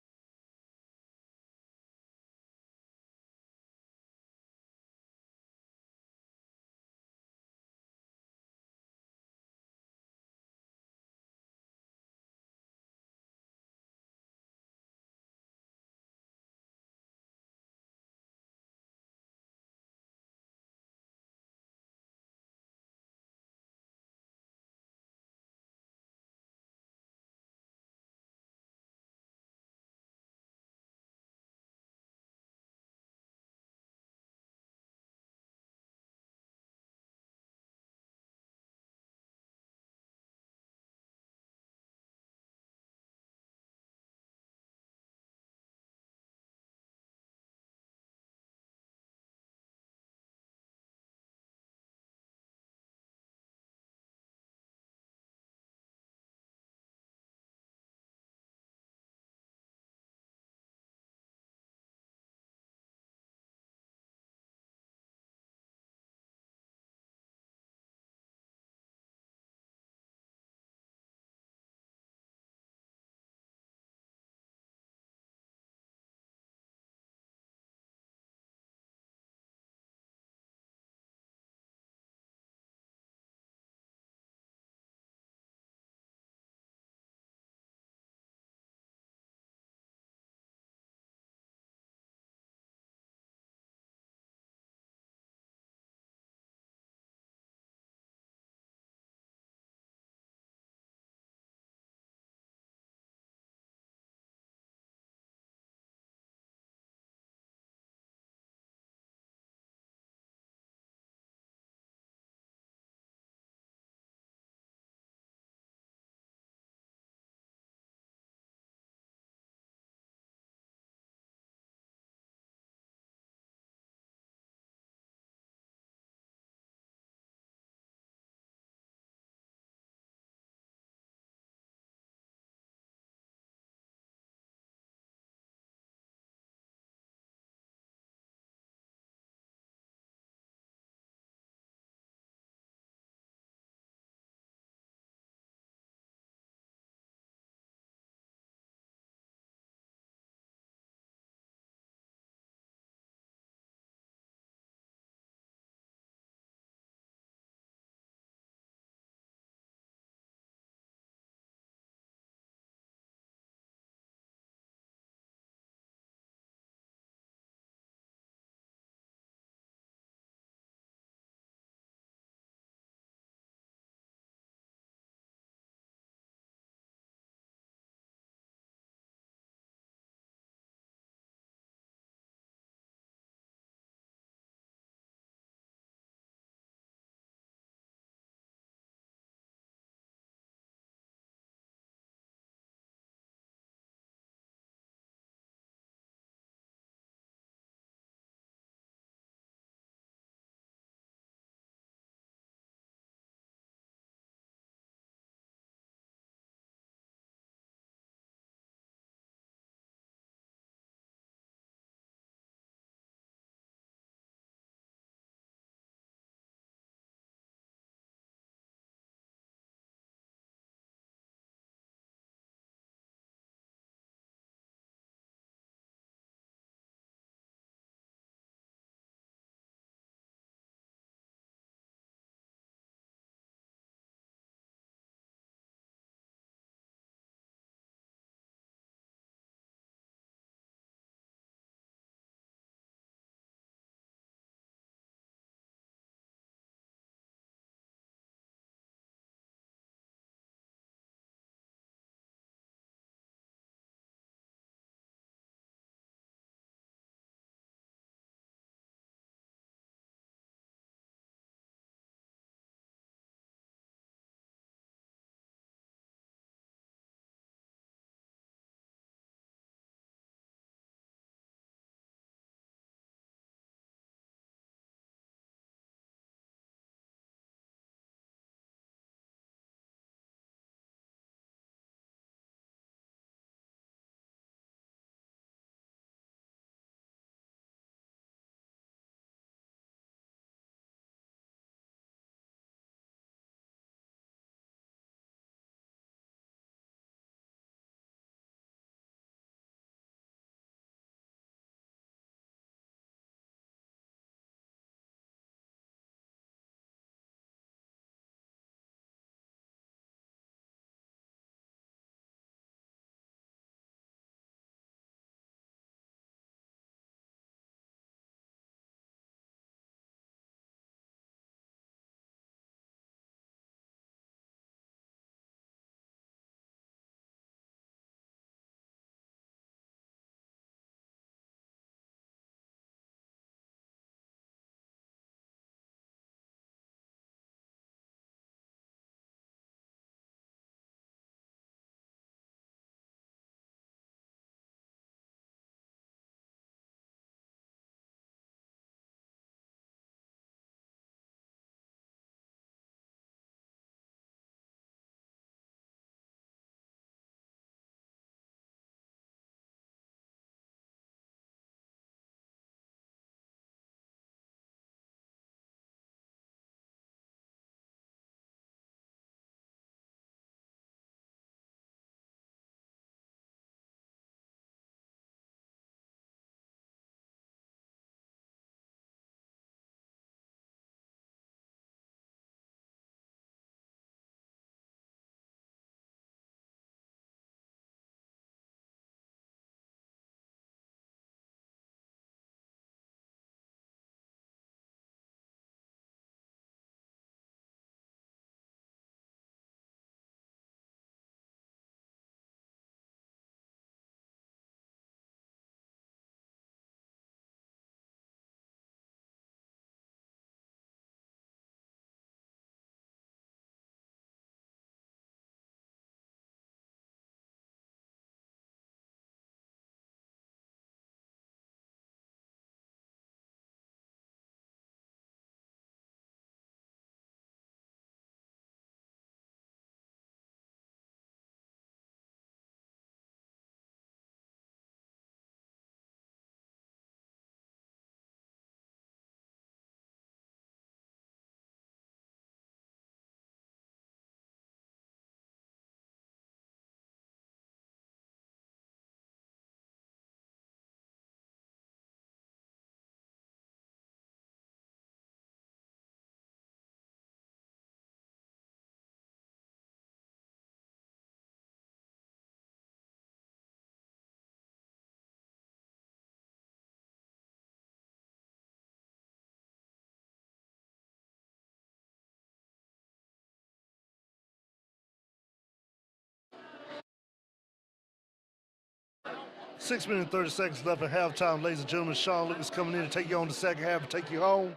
6 minutes and 30 seconds left at halftime, ladies and gentlemen. Sean Lucas coming in to take you on the second half and take you home.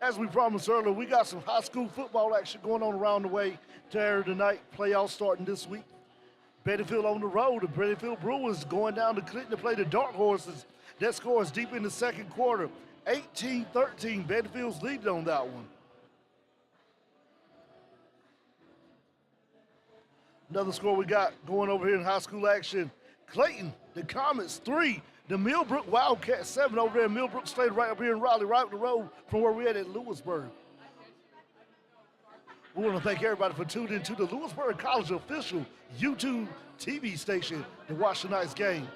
As we promised earlier, we got some high school football action going on around the way to air tonight. Playoffs starting this week. Bettyfield on the road. The Bettyfield Brewers going down to Clinton to play the Dark Horses. That score is deep in the second quarter. 18-13. Bettyfield's leading on that one. Another score we got going over here in high school action. Clayton, the Comets 3, the Millbrook Wildcats 7 over there. Millbrook State right up here in Raleigh, right up the road from where we're at Louisburg. We want to thank everybody for tuning in to the Louisburg College official YouTube TV station to watch tonight's game.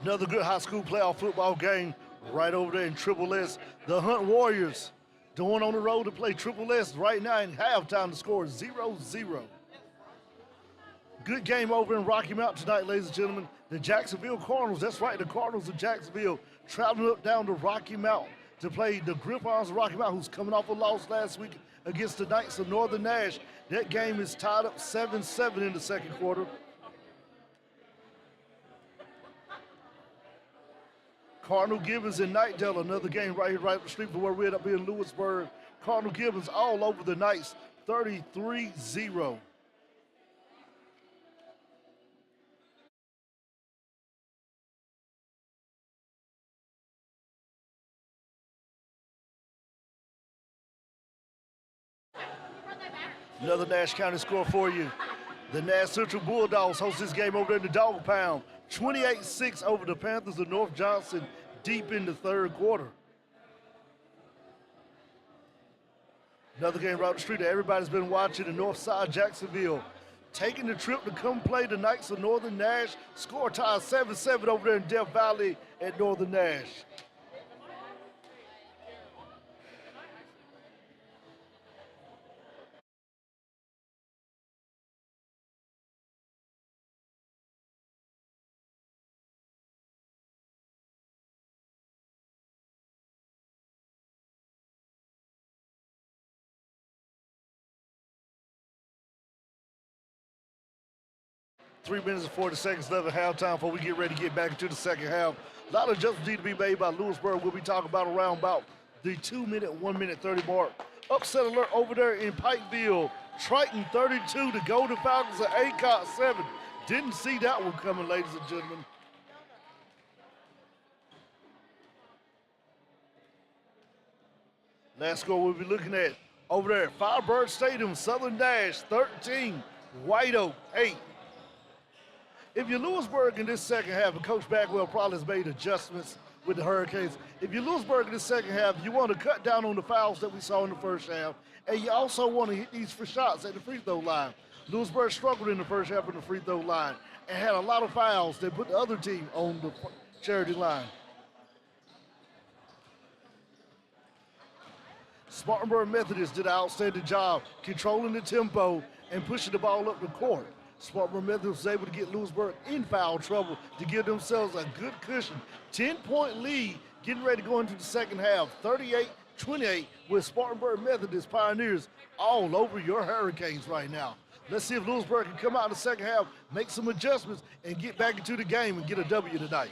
Another good high school playoff football game right over there in Triple S. The Hunt Warriors going on the road to play Triple S right now in halftime. The score is 0-0. Good game over in Rocky Mount tonight, ladies and gentlemen. The Jacksonville Cardinals, that's right, the Cardinals of Jacksonville traveling up down to Rocky Mount to play the Griffons of Rocky Mount, who's coming off a loss last week against the Knights of Northern Nash. That game is tied up 7-7 in the second quarter. Cardinal Gibbons and Knightdale, another game right here, right up the street from where we're up here in Louisburg. Cardinal Gibbons all over the Knights, 33-0. Another Nash County score for you. The Nash Central Bulldogs host this game over there in the Dog Pound. 28-6 over the Panthers of North Johnson deep in the third quarter. Another game right up the street that everybody's been watching, the Northside Jacksonville taking the trip to come play the Knights of Northern Nash. Score tied 7-7 over there in Death Valley at Northern Nash. Three minutes and 40 seconds left at halftime before we get ready to get back into the second half. A lot of adjustments need to be made by Louisburg. We'll be talking about around about the 2 minute, 1 minute 30 mark. Upset alert over there in Pikeville. Triton 32, the Golden Falcons at ACOT 7. Didn't see that one coming, ladies and gentlemen. Last score we'll be looking at over there at Firebird Stadium, Southern Nash 13, White Oak 8. If you're Louisburg in this second half, and Coach Bagwell probably has made adjustments with the Hurricanes. If you're Louisburg in this second half, you want to cut down on the fouls that we saw in the first half, and you also want to hit these for shots at the free throw line. Louisburg struggled in the first half on the free throw line and had a lot of fouls that put the other team on the charity line. Spartanburg Methodist did an outstanding job controlling the tempo and pushing the ball up the court. Spartanburg Methodist was able to get Louisburg in foul trouble to give themselves a good cushion. 10-point lead, getting ready to go into the second half. 38-28 with Spartanburg Methodist Pioneers all over your Hurricanes right now. Let's see if Louisburg can come out in the second half, make some adjustments, and get back into the game and get a W tonight.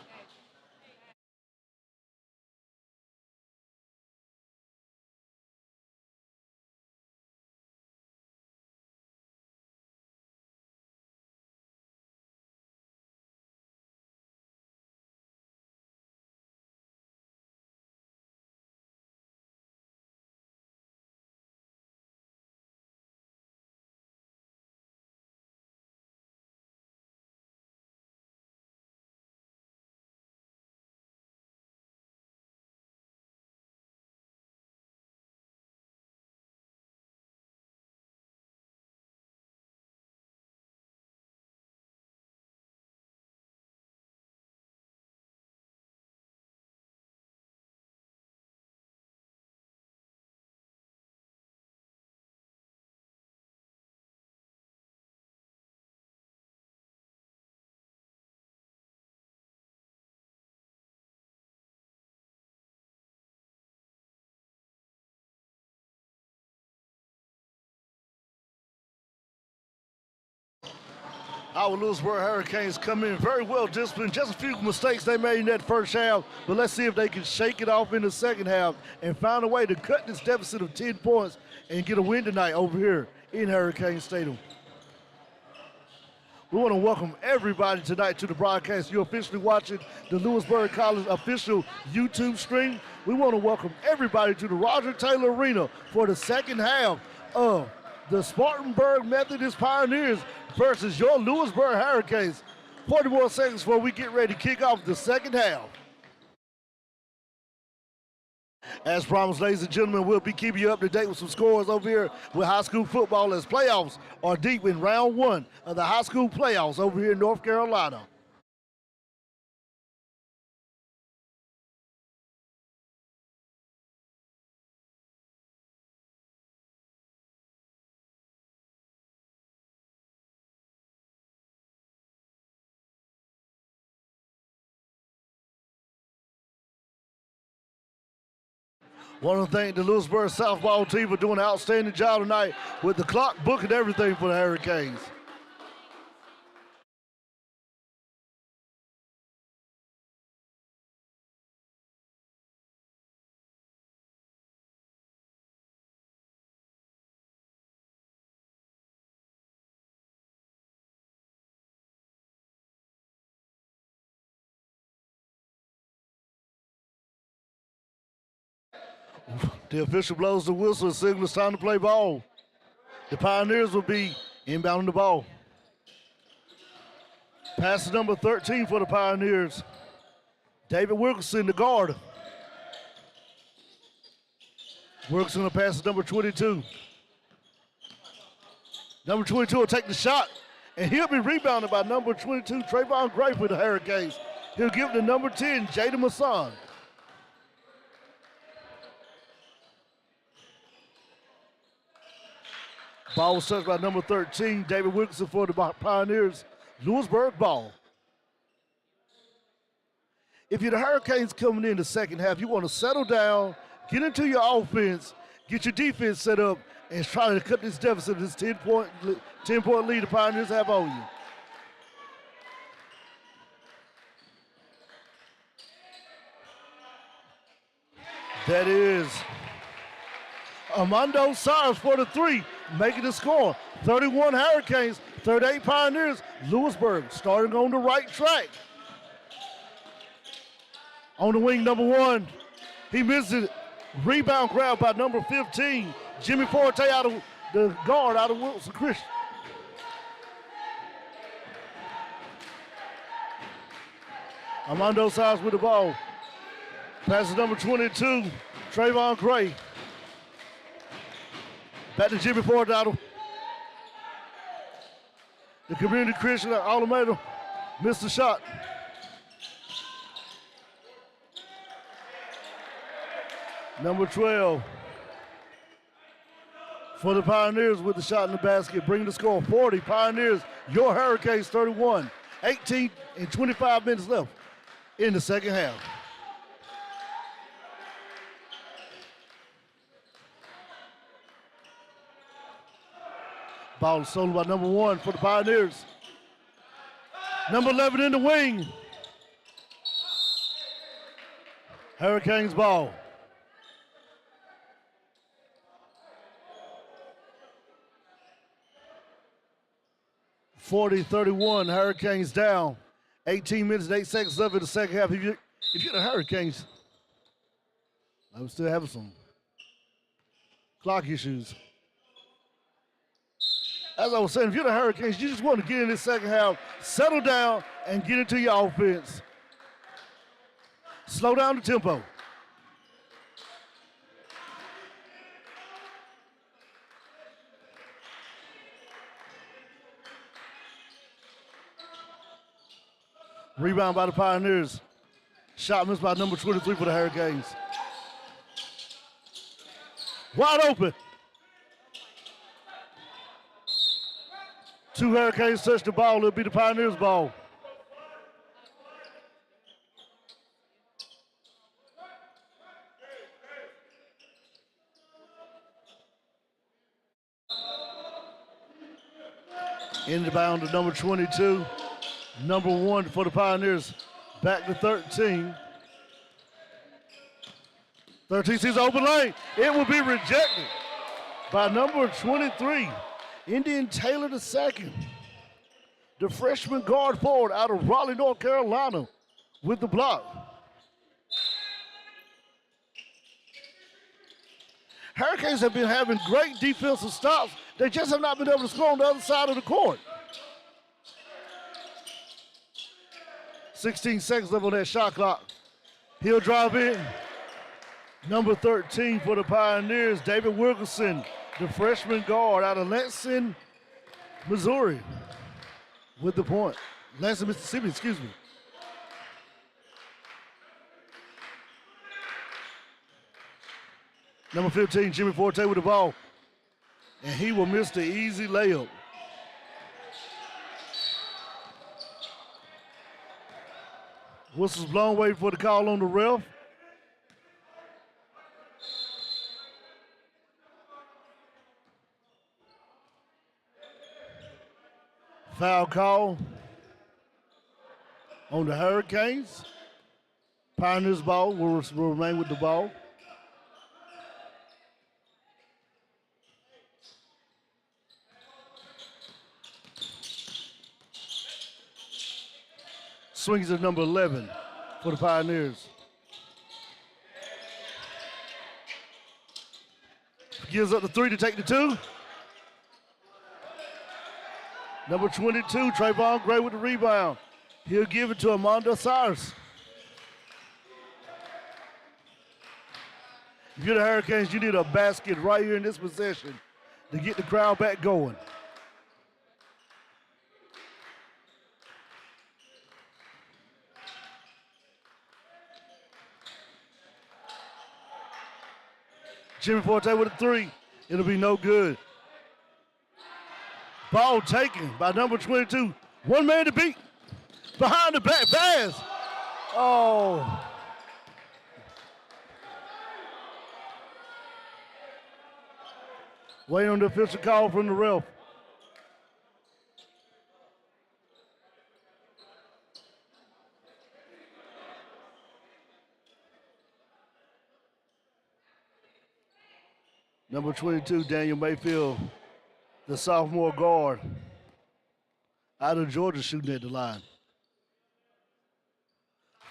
Our Louisburg Hurricanes come in very well disciplined. Just a few mistakes they made in that first half, but let's see if they can shake it off in the second half and find a way to cut this deficit of 10 points and get a win tonight over here in Hurricane Stadium. We want to welcome everybody tonight to the broadcast. You're officially watching the Louisburg College official YouTube stream. We want to welcome everybody to the Roger Taylor Arena for the second half of the Spartanburg Methodist Pioneers versus your Louisburg Hurricanes. 40 more seconds before we get ready to kick off the second half. As promised, ladies and gentlemen, we'll be keeping you up to date with some scores over here with high school football as playoffs are deep in round one of the high school playoffs over here in North Carolina. Want to thank the Louisburg softball team for doing an outstanding job tonight with the clock, book, and everything for the Hurricanes. The official blows the whistle and signals it's time to play ball. The Pioneers will be inbounding the ball. Pass to number 13 for the Pioneers. David Wilkerson, the guard. Wilkerson will pass to number 22. Number 22 will take the shot, and he'll be rebounded by number 22, Trayvon Gray for the Hurricanes. He'll give it to number 10, Jaden Masson. Ball was touched by number 13, David Wilkerson for the Pioneers. Louisburg ball. If you're the Hurricanes coming in the second half, you want to settle down, get into your offense, get your defense set up, and try to cut this deficit, this 10-point lead the Pioneers have on you. That is Armando Sires for the three, making the score. 31 Hurricanes, 38 Pioneers. Louisburg starting on the right track. On the wing, number 1. He missed it. Rebound grab by number 15, Jimmy Forte out of the guard out of Wilson Christian. Armando Sires with the ball. Passes number 22, Trayvon Gray. Back to Jimmy Forte out of the Community Christian Alameda. Missed the shot. Number 12 for the Pioneers with the shot in the basket. Bring the score 40. Pioneers, your Hurricanes 31. 18 and 25 minutes left in the second half. Ball is stolen by number 1 for the Pioneers. Number 11 in the wing. Hurricanes ball. 40-31, Hurricanes down. 18 minutes and 8 seconds left in the second half. If you're the Hurricanes, I'm still having some clock issues. As I was saying, if you're the Hurricanes, you just want to get in this second half, settle down, and get into your offense. Slow down the tempo. Rebound by the Pioneers. Shot missed by number 23 for the Hurricanes. Wide open. 2 Hurricanes touch the ball. It'll be the Pioneers' ball. Inbound to number 22. Number 1 for the Pioneers. Back to 13. 13 sees open lane. It will be rejected by number 23, Indian Taylor II. The freshman guard forward out of Raleigh, North Carolina with the block. Hurricanes have been having great defensive stops. They just have not been able to score on the other side of the court. 16 seconds left on that shot clock. He'll drive in. Number 13 for the Pioneers, David Wilkerson, the freshman guard out of Lansing, Missouri, with the point. Lansing, Mississippi, excuse me. Number 15, Jimmy Forte with the ball. And he will miss the easy layup. Whistle's blown, waiting for the call on the ref. Foul call on the Hurricanes. Pioneers ball will remain with the ball. Swings at number 11 for the Pioneers. Gives up the 3 to take the 2. Number 22, Trayvon Gray with the rebound. He'll give it to Armando Cyrus. If you're the Hurricanes, you need a basket right here in this possession to get the crowd back going. Jimmy Forte with a 3. It'll be no good. Ball taken by number 22. One man to beat. Behind the back pass. Oh. Waiting on the official call from the ref. Number 22, Daniel Mayfield, the sophomore guard out of Georgia, shooting at the line.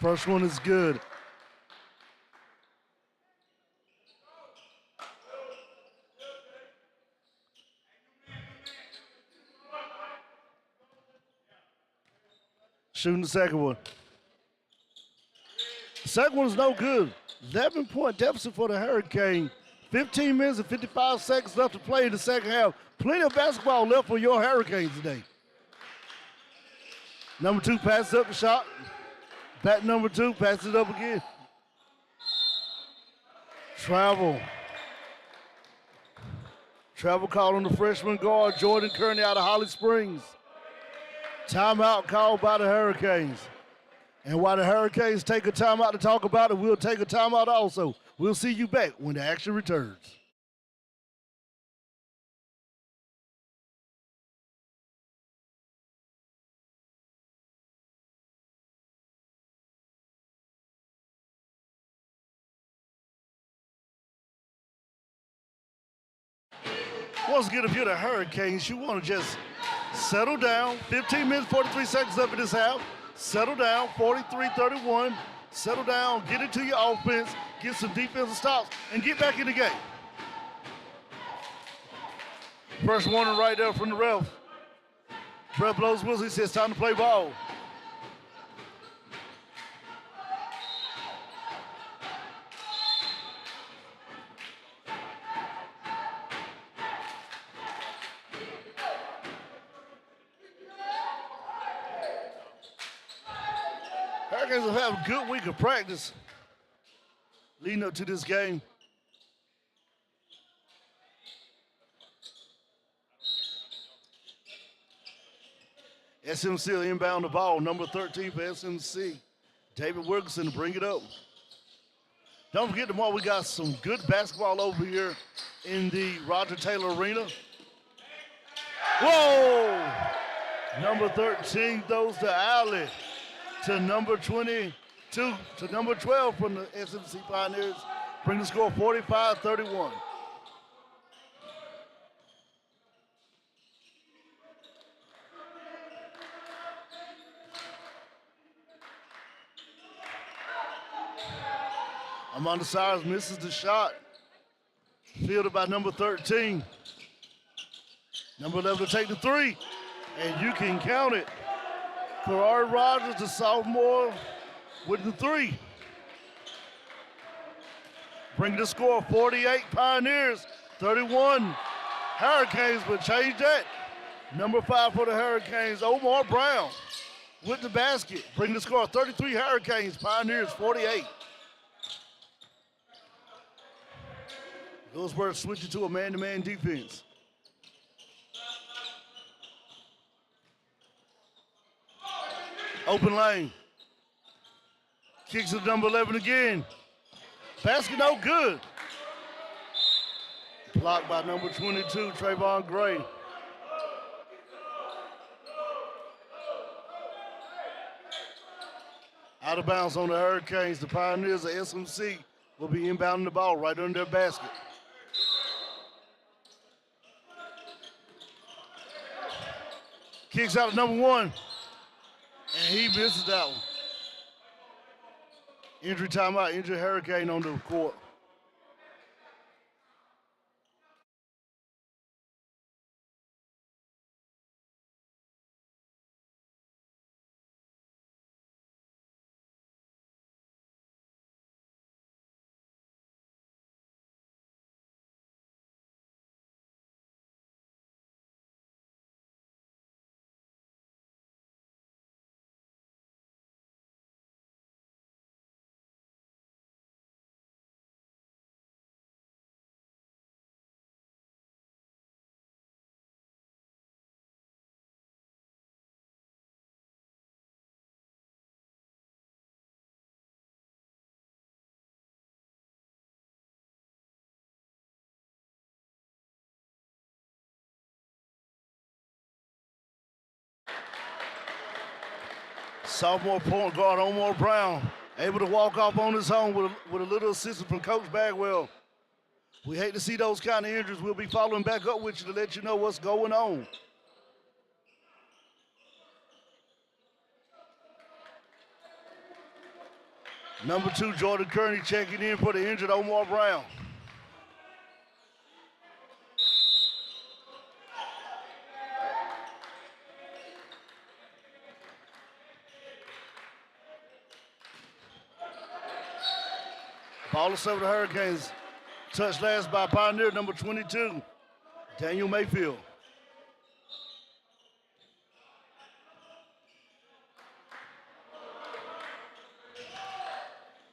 First one is good. Shooting the second one. The second one is no good. 11-point deficit for the Hurricane. 15 minutes and 55 seconds left to play in the second half. Plenty of basketball left for your Hurricanes today. Number 2 passes up the shot. Back number 2 passes it up again. Travel. Travel called on the freshman guard, Jordan Kearney out of Holly Springs. Timeout called by the Hurricanes. And while the Hurricanes take a timeout to talk about it, we'll take a timeout also. We'll see you back when the action returns. Once again, if you're the Hurricanes, you want to just settle down. 15 minutes, 43 seconds left in this half. Settle down, 43-31. Settle down, get into your offense, get some defensive stops, and get back in the game. First warning right there from the ref. Ref blows whistle, he says time to play ball. Hurricanes will have a good week of practice leading up to this game. SMC will inbound the ball, number 13 for SMC. David Wilkerson to bring it up. Don't forget tomorrow we got some good basketball over here in the Roger Taylor Arena. Whoa! Number 13 throws to Alley. To number 22, to number 12 from the SMC Pioneers. Bring the score 45-31. Amanda Sires misses the shot. Fielded by number 13. Number 11 to take the three. And you can count it. Ferrari Rogers, the sophomore, with the three. Bring the score 48 Pioneers, 31 Hurricanes, but change that. Number 5 for the Hurricanes, Omar Brown with the basket. Bring the score 33 Hurricanes, Pioneers 48. Louisburg switching to a man-to-man defense. Open lane. Kicks it to number 11 again. Basket no good. Blocked by number 22, Trayvon Gray. Out of bounds on the Hurricanes. The Pioneers of SMC will be inbounding the ball right under their basket. Kicks out at number 1. And he misses that one. Injury timeout, injured Hurricane on the court. Sophomore point guard Omar Brown able to walk off on his own with a little assistance from Coach Bagwell. We hate to see those kind of injuries. We'll be following back up with you to let you know what's going on. Number 2, Jordan Kearney checking in for the injured Omar Brown. Ball is over the Hurricanes. Touched last by Pioneer, number 22, Daniel Mayfield.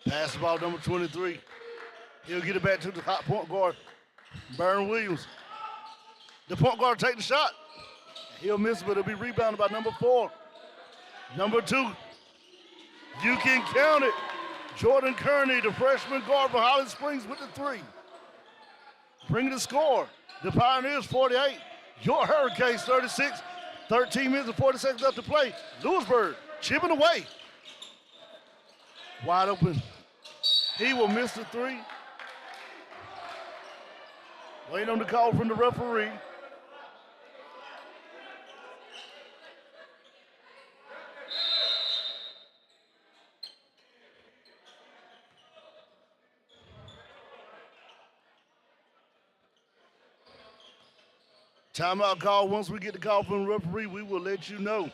Pass the ball, number 23. He'll get it back to the hot point guard, Byron Williams. The point guard take the shot. He'll miss, but it'll be rebounded by number 4. Number 2, you can count it. Jordan Kearney, the freshman guard from Holland Springs with the 3. Bring the score. The Pioneers 48. Your Hurricanes 36. 13 minutes and 40 seconds left to play. Louisburg chipping away. Wide open. He will miss the 3. Waiting on the call from the referee. Timeout call. Once we get the call from the referee, we will let you know.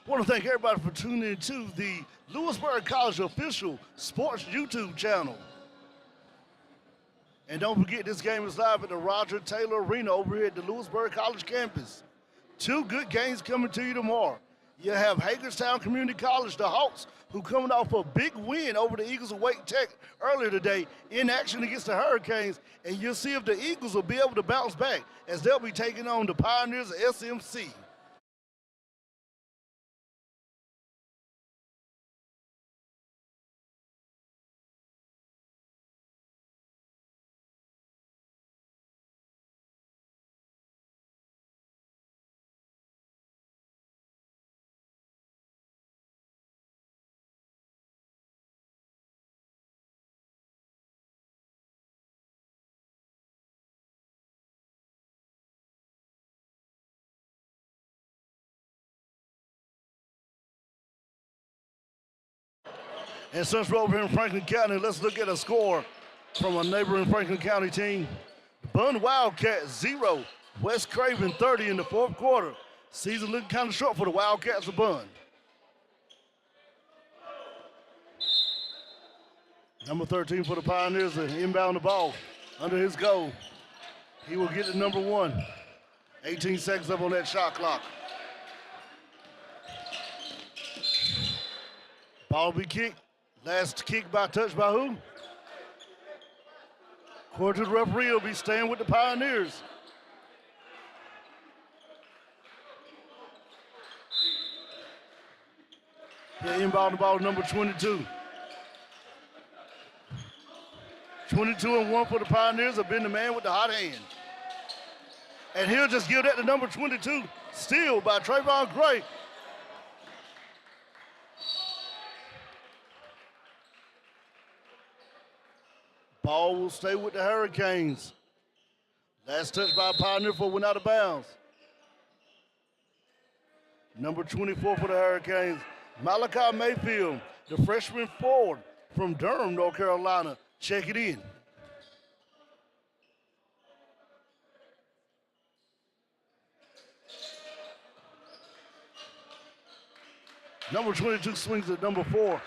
I want to thank everybody for tuning in to the Louisburg College official sports YouTube channel. And don't forget, this game is live at the Roger Taylor Arena over here at the Louisburg College campus. 2 good games coming to you tomorrow. You have Hagerstown Community College, the Hawks, who coming off a big win over the Eagles of Wake Tech earlier today in action against the Hurricanes. And you'll see if the Eagles will be able to bounce back as they'll be taking on the Pioneers of SMC. And since we're over here in Franklin County, let's look at a score from a neighboring Franklin County team. Bunn Wildcats 0, West Craven 30 in the fourth quarter. Season looking kind of short for the Wildcats of Bunn. Number 13 for the Pioneers, inbound the ball under his goal. He will get to number 1. 18 seconds up on that shot clock. Ball will be kicked. Last kick by touch by who? According to the referee, he'll be staying with the Pioneers. He'll inbound the ball to number 22. 22-1 for the Pioneers have been the man with the hot hand. And he'll just give that to number 22, steal by Trayvon Gray. Ball will stay with the Hurricanes. Last touch by Pioneer for went out of bounds. Number 24 for the Hurricanes, Malachi Mayfield, the freshman forward from Durham, North Carolina. Check it in. Number 22 swings at number 4.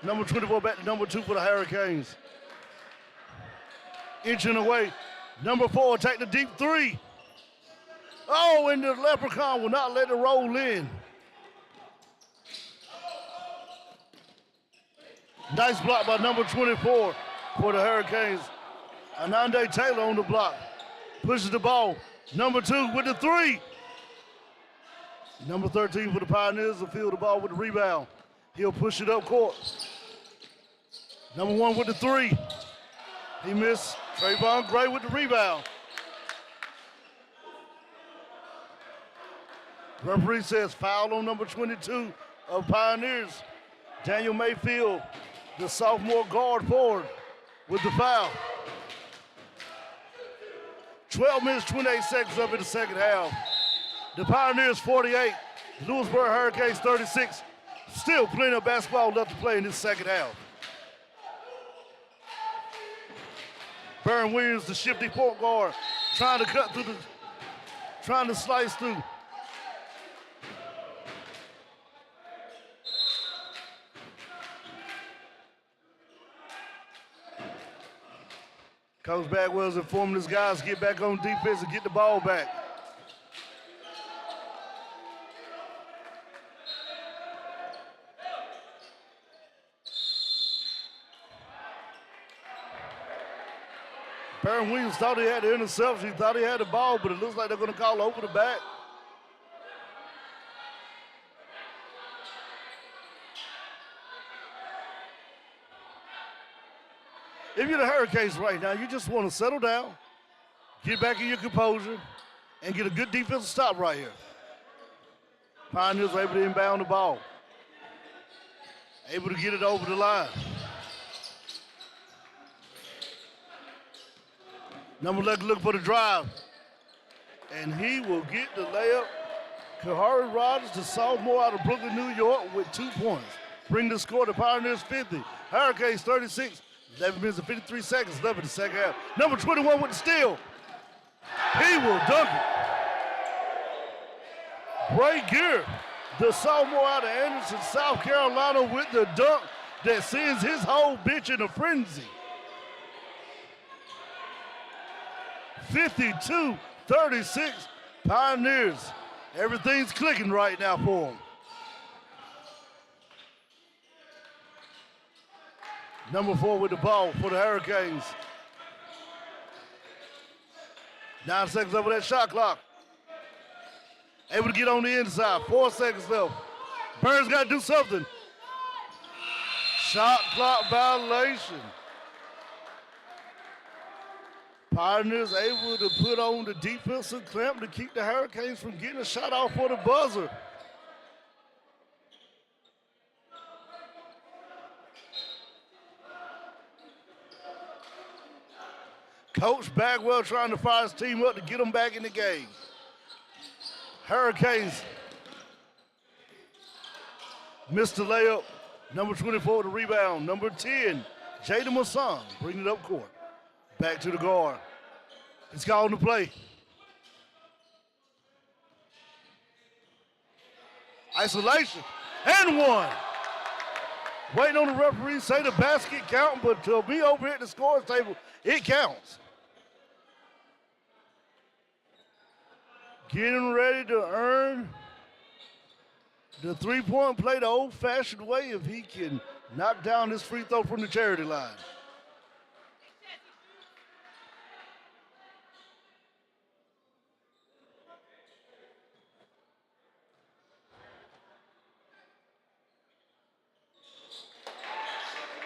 Number 24 back to number 2 for the Hurricanes. Inching away. Number 4 take the deep 3. Oh, and the Leprechaun will not let it roll in. Nice block by number 24 for the Hurricanes. Anande Taylor on the block. Pushes the ball. Number 2 with the 3. Number 13 for the Pioneers will field the ball with the rebound. He'll push it up court. Number 1 with the 3. He missed. Trayvon Gray with the rebound. Referee says foul on number 22 of Pioneers. Daniel Mayfield, the sophomore guard forward, with the foul. 12 minutes, 28 seconds up in the second half. The Pioneers 48, Louisburg Hurricanes 36. Still plenty of basketball left to play in this second half. Baron Williams, the shifty point guard, trying to cut through trying to slice through. Coach Bagwell's informing his guys to get back on defense and get the ball back. Baron Williams thought he had the interception. He thought he had the ball, but it looks like they're going to call over the back. If you're the Hurricanes right now, you just want to settle down, get back in your composure, and get a good defensive stop right here. Pioneers are able to inbound the ball. Able to get it over the line. Number 11 looking for the drive. And he will get the layup. Kahari Rogers, the sophomore out of Brooklyn, New York, with 2 points. Bring the score to Pioneers 50. Hurricanes 36. 11 minutes and 53 seconds left in the second half. Number 21 with the steal. He will dunk it. Bray Gear, the sophomore out of Anderson, South Carolina, with the dunk that sends his whole bitch in a frenzy. 52-36, Pioneers. Everything's clicking right now for them. Number 4 with the ball for the Hurricanes. 9 seconds over that shot clock. Able to get on the inside. 4 seconds left. Burns got to do something. Shot clock violation. Pioneers able to put on the defensive clamp to keep the Hurricanes from getting a shot off for the buzzer. Coach Bagwell trying to fire his team up to get them back in the game. Hurricanes missed the layup. Number 24 with the rebound. Number 10, Jaden Masson, bringing it up court. Back to the guard. It's called to play. Isolation, and one. Waiting on the referee, say the basket count, but to be over here at the scores table, it counts. Getting ready to earn the three-point play the old-fashioned way if he can knock down this free throw from the charity line.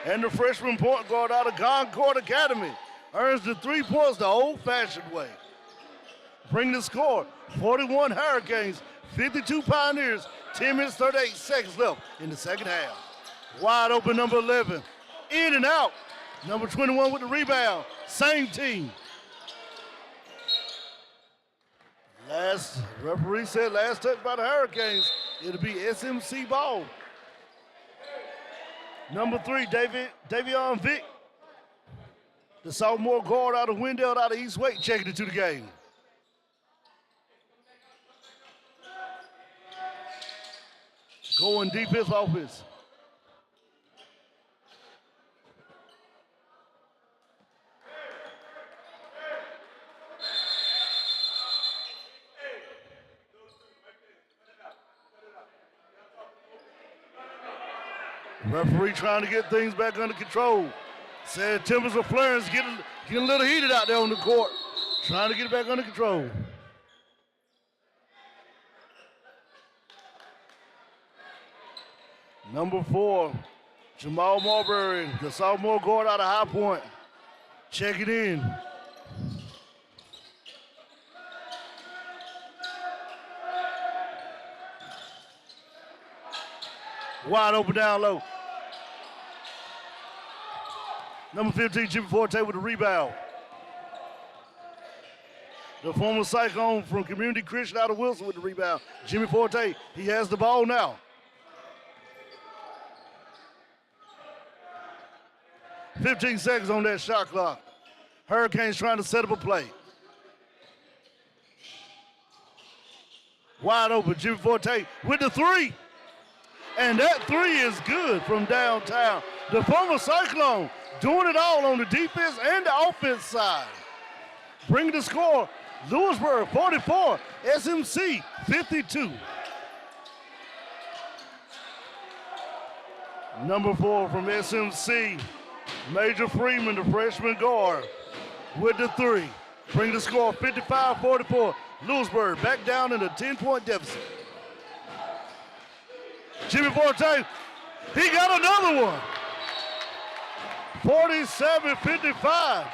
And the freshman point guard out of Concord Academy earns the 3 points the old-fashioned way. Bring the score, 41 Hurricanes, 52 Pioneers, 10 minutes, 38 seconds left in the second half. Wide open number 11, in and out. Number 21 with the rebound, same team. Referee said last touch by the Hurricanes, it'll be SMC ball. Number 3, Davion Vick, the sophomore guard out of Wendell, out of East Wake, checking into the game. Going deep his offense. Referee trying to get things back under control. Said tempers are flaring, getting a little heated out there on the court. Trying to get it back under control. Number 4, Jamal Marbury, the sophomore guard out of High Point. Check it in. Wide open down low. Number 15, Jimmy Forte with the rebound. The former Cyclone from Community Christian out of Wilson with the rebound. Jimmy Forte, he has the ball now. 15 seconds on that shot clock. Hurricanes trying to set up a play. Wide open, Jimmy Forte with the 3. And that 3 is good from downtown. The former Cyclone doing it all on the defense and the offense side. Bring the score, Louisburg 44, SMC 52. Number 4 from SMC, Major Freeman, the freshman guard, with the 3. Bring the score 55-44. Louisburg back down in a 10-point deficit. Jimmy Forte, he got another one. 47-55.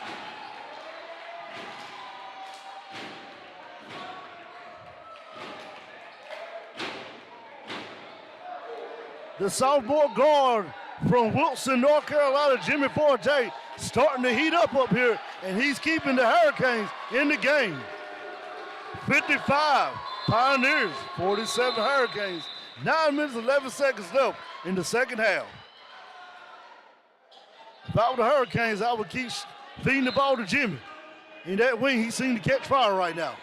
The sophomore guard from Wilson, North Carolina, Jimmy Forte, starting to heat up here, and he's keeping the Hurricanes in the game. 55 Pioneers, 47 Hurricanes. 9 minutes, 11 seconds left in the second half. If I were the Hurricanes, I would keep feeding the ball to Jimmy. In that wing, he seemed to catch fire right now.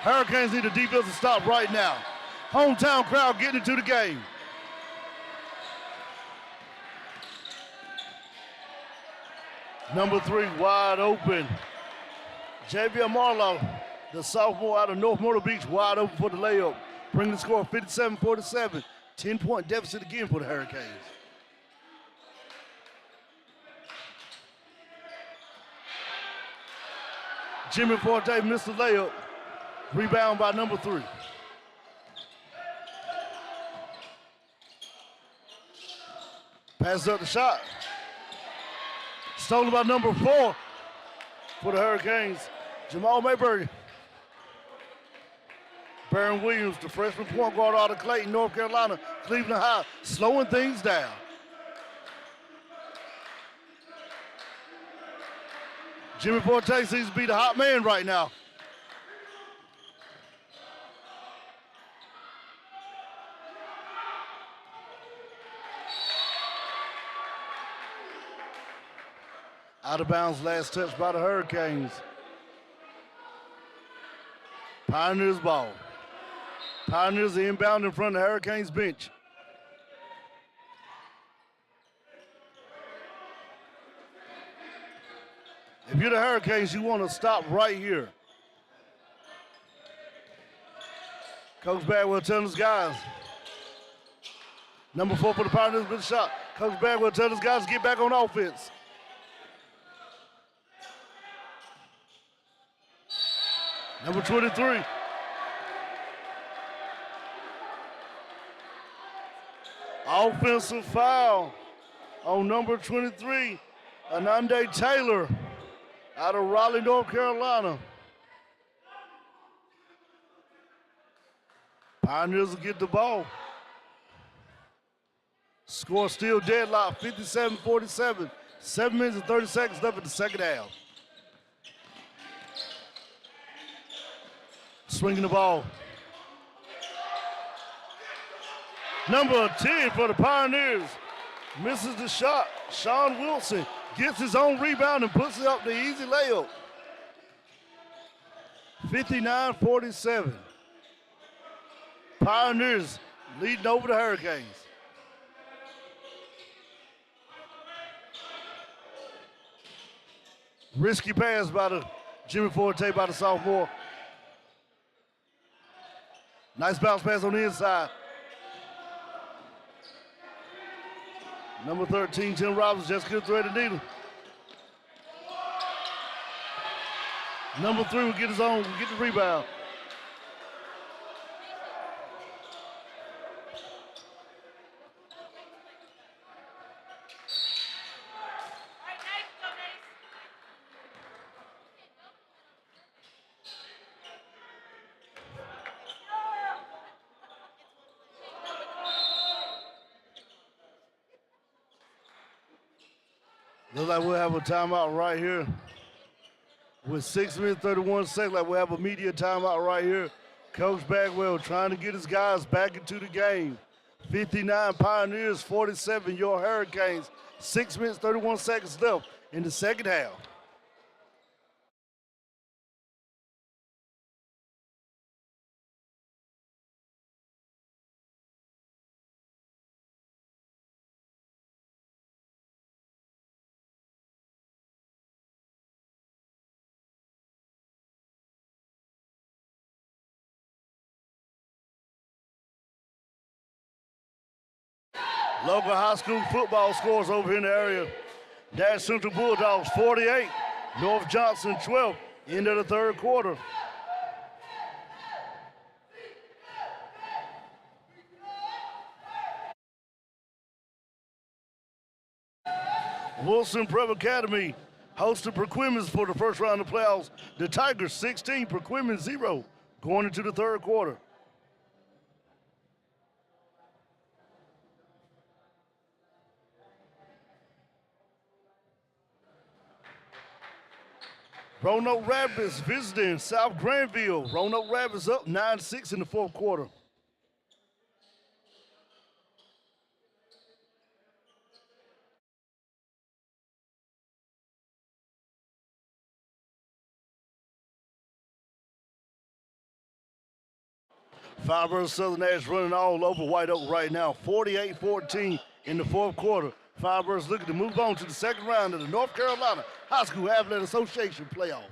Hurricanes need a defensive stop right now. Hometown crowd getting into the game. Number 3, wide open. Javier Marlowe, the sophomore out of North Myrtle Beach, wide open for the layup. Bring the score 57-47. 10-point deficit again for the Hurricanes. Jimmy Forte missed the layup. Rebound by number 3. Passes up the shot. Stolen by number 4 for the Hurricanes, Jamal Mayberry. Baron Williams, the freshman point guard out of Clayton, North Carolina, Cleveland High, slowing things down. Jimmy Forte seems to be the hot man right now. Out of bounds, last touch by the Hurricanes. Pioneers ball. Pioneers are inbound in front of the Hurricanes bench. If you're the Hurricanes, you want to stop right here. Coach Bagwell telling his guys. Number 4 for the Pioneers with the shot. Coach Bagwell telling his guys to get back on offense. Number 23. Offensive foul on number 23, Anande Taylor out of Raleigh, North Carolina. Pioneers will get the ball. Score still deadlock, 57-47. 7 minutes and 30 seconds left in the second half. Swinging the ball. Number 10 for the Pioneers. Misses the shot. Sean Wilson gets his own rebound and puts it up the easy layup. 59-47. Pioneers leading over the Hurricanes. Risky pass by the Jimmy Forte by the sophomore. Nice bounce pass on the inside. Number 13, Tim Robbins, just couldn't thread the needle. Number 3 will get his own, will get the rebound. Looks like we'll have a timeout right here. With 6 minutes, 31 seconds, like we'll have a media timeout right here. Coach Bagwell trying to get his guys back into the game. 59 Pioneers, 47 your Hurricanes. 6 minutes, 31 seconds left in the second half. Local high school football scores over here in the area. Dash Central Bulldogs 48, North Johnson 12, end of the third quarter. Wilson Prep Academy hosted Perquimans for the first round of the playoffs. The Tigers 16, Perquimans 0, going into the third quarter. Roanoke Rapids visiting South Granville. Roanoke Rapids up 9-6 in the fourth quarter. Firebird Southern Ash running all over White Oak right now. 48-14 in the fourth quarter. Firebirds looking to move on to the second round of the North Carolina High School Athletic Association playoffs.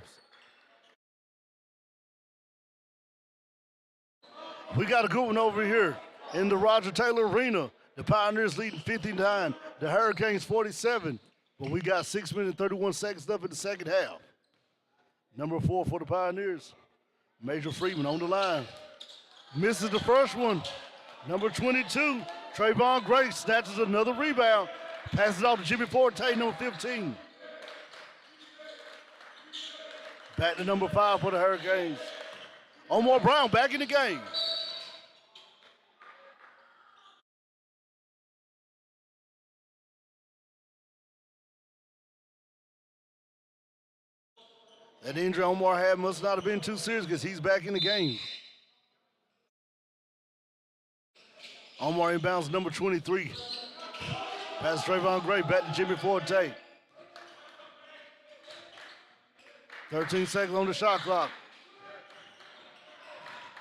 We got a good one over here in the Roger Taylor Arena. The Pioneers leading 59, the Hurricanes 47. But we got 6 minutes and 31 seconds left in the second half. Number 4 for the Pioneers, Major Freeman on the line. Misses the first one. Number 22, Trayvon Gray snatches another rebound. Passes off to Jimmy Forte, number 15. Back to number 5 for the Hurricanes. Omar Brown back in the game. That injury Omar had must not have been too serious because he's back in the game. Omar inbounds number 23. Pass Trayvon Gray back to Jimmy Forte. 13 seconds on the shot clock.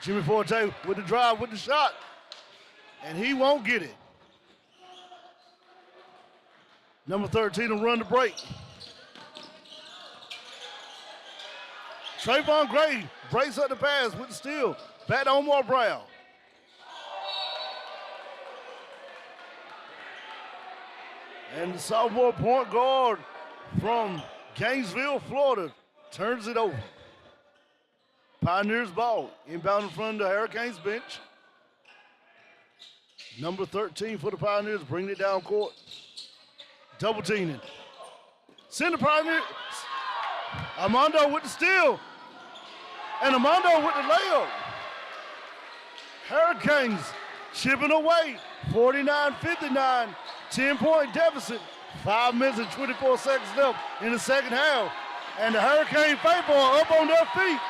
Jimmy Forte with the drive, with the shot. And he won't get it. Number 13 will run the break. Trayvon Gray breaks up the pass with the steal. Back to Omar Brown. And the sophomore point guard from Gainesville, Florida, turns it over. Pioneers ball, inbound in front of the Hurricanes bench. Number 13 for the Pioneers, bringing it down court. Double teaming. Send the Pioneers. Armando with the steal. And Armando with the layup. Hurricanes chipping away, 49-59, 10-point deficit, 5 minutes and 24 seconds left in the second half. And the Hurricane faithful are up on their feet.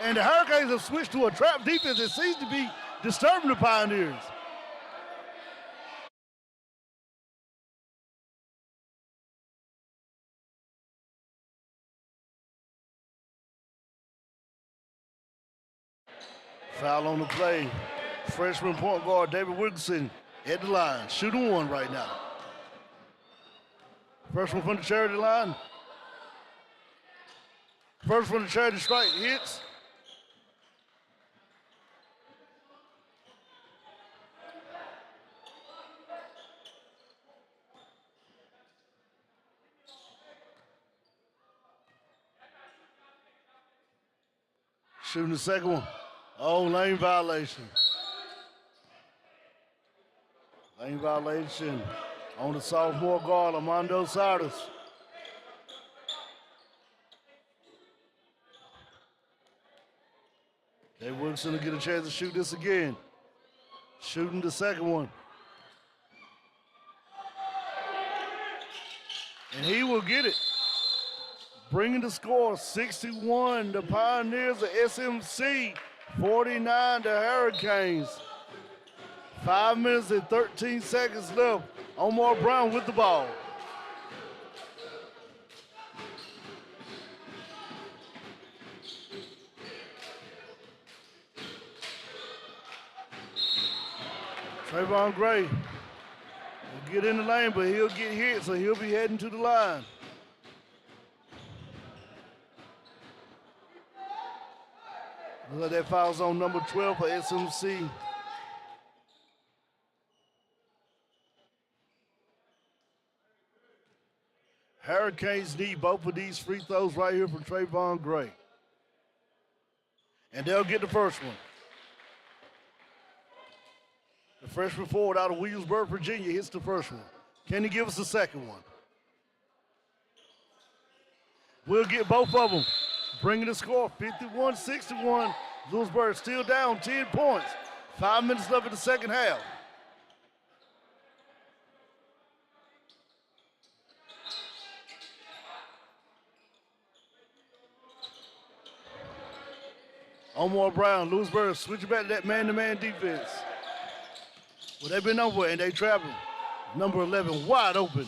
And the Hurricanes have switched to a trap defense that seems to be disturbing the Pioneers. Foul on the play. Freshman point guard David Wilkinson at the line, shooting one right now. First one from the charity line. First from the charity strike hits. Shooting the second one. Oh, lane violation. Lane violation on the sophomore guard, Armando Sardas. Dave Wilson will get a chance to shoot this again. Shooting the second one. And he will get it. Bringing the score 61, the Pioneers of SMC, 49, the Hurricanes. 5 minutes and 13 seconds left. Omar Brown with the ball. Trayvon Gray will get in the lane, but he'll get hit, so he'll be heading to the line. Looks like that foul's on number 12 for SMC. Hurricanes need both of these free throws right here from Trayvon Gray. And they'll get the first one. The freshman forward out of Williamsburg, Virginia hits the first one. Can he give us the second one? We'll get both of them. Bringing the score 51-61. Louisburg still down 10 points. 5 minutes left in the second half. Omar Brown, Louisburg switching back to that man-to-man defense. Well, they've been over and they travel. Number 11 wide open.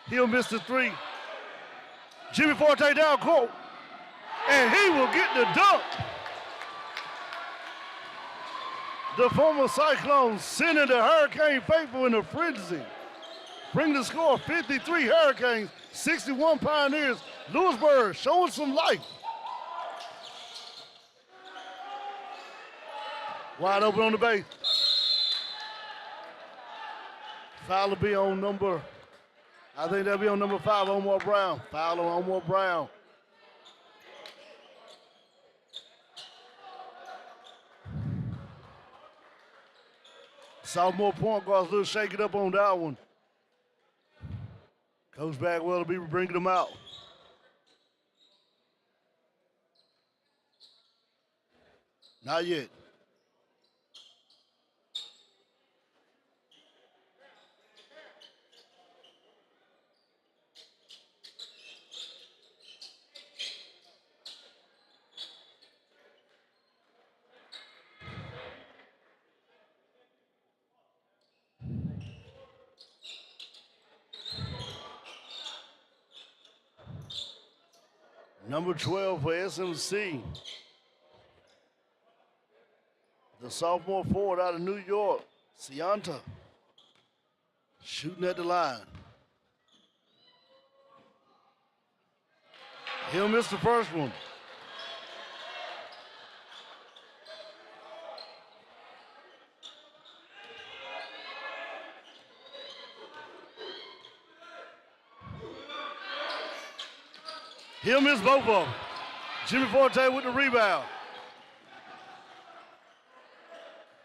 He'll miss the three. Jimmy Forte down court. And he will get the dunk. The former Cyclones sending the Hurricane faithful in a frenzy. Bring the score 53 Hurricanes, 61 Pioneers. Louisburg showing some life. Wide open on the base. Foul will be on number, I think that'll be on number 5, Omar Brown. Foul on Omar Brown. Sophomore point guard's a little shaken up on that one. Coach Bagwell will be bringing them out. Not yet. Number 12 for SMC. The sophomore forward out of New York, Sianta, shooting at the line. He'll miss the first one. He'll miss both of them. Jimmy Forte with the rebound.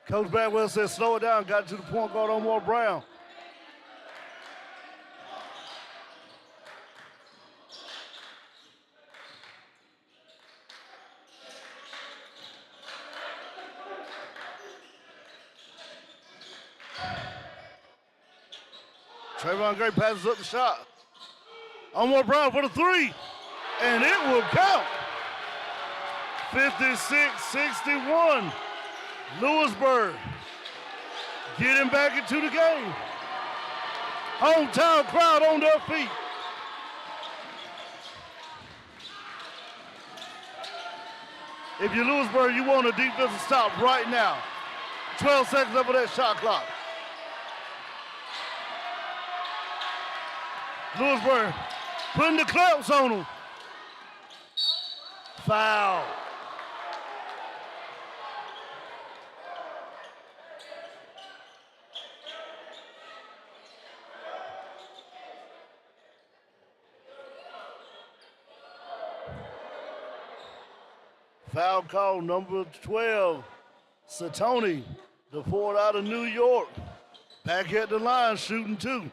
Coach Bagwell says slow it down, got it to the point guard Omar Brown. Trayvon Gray passes up the shot. Omar Brown for the three, and it will count. 56-61. Louisburg getting back into the game. Hometown crowd on their feet. If you're Louisburg, you want a defensive stop right now. 12 seconds up of that shot clock. Louisburg putting the clamps on them. Foul. Foul call number 12, Satoni, the forward out of New York. Back at the line, shooting two.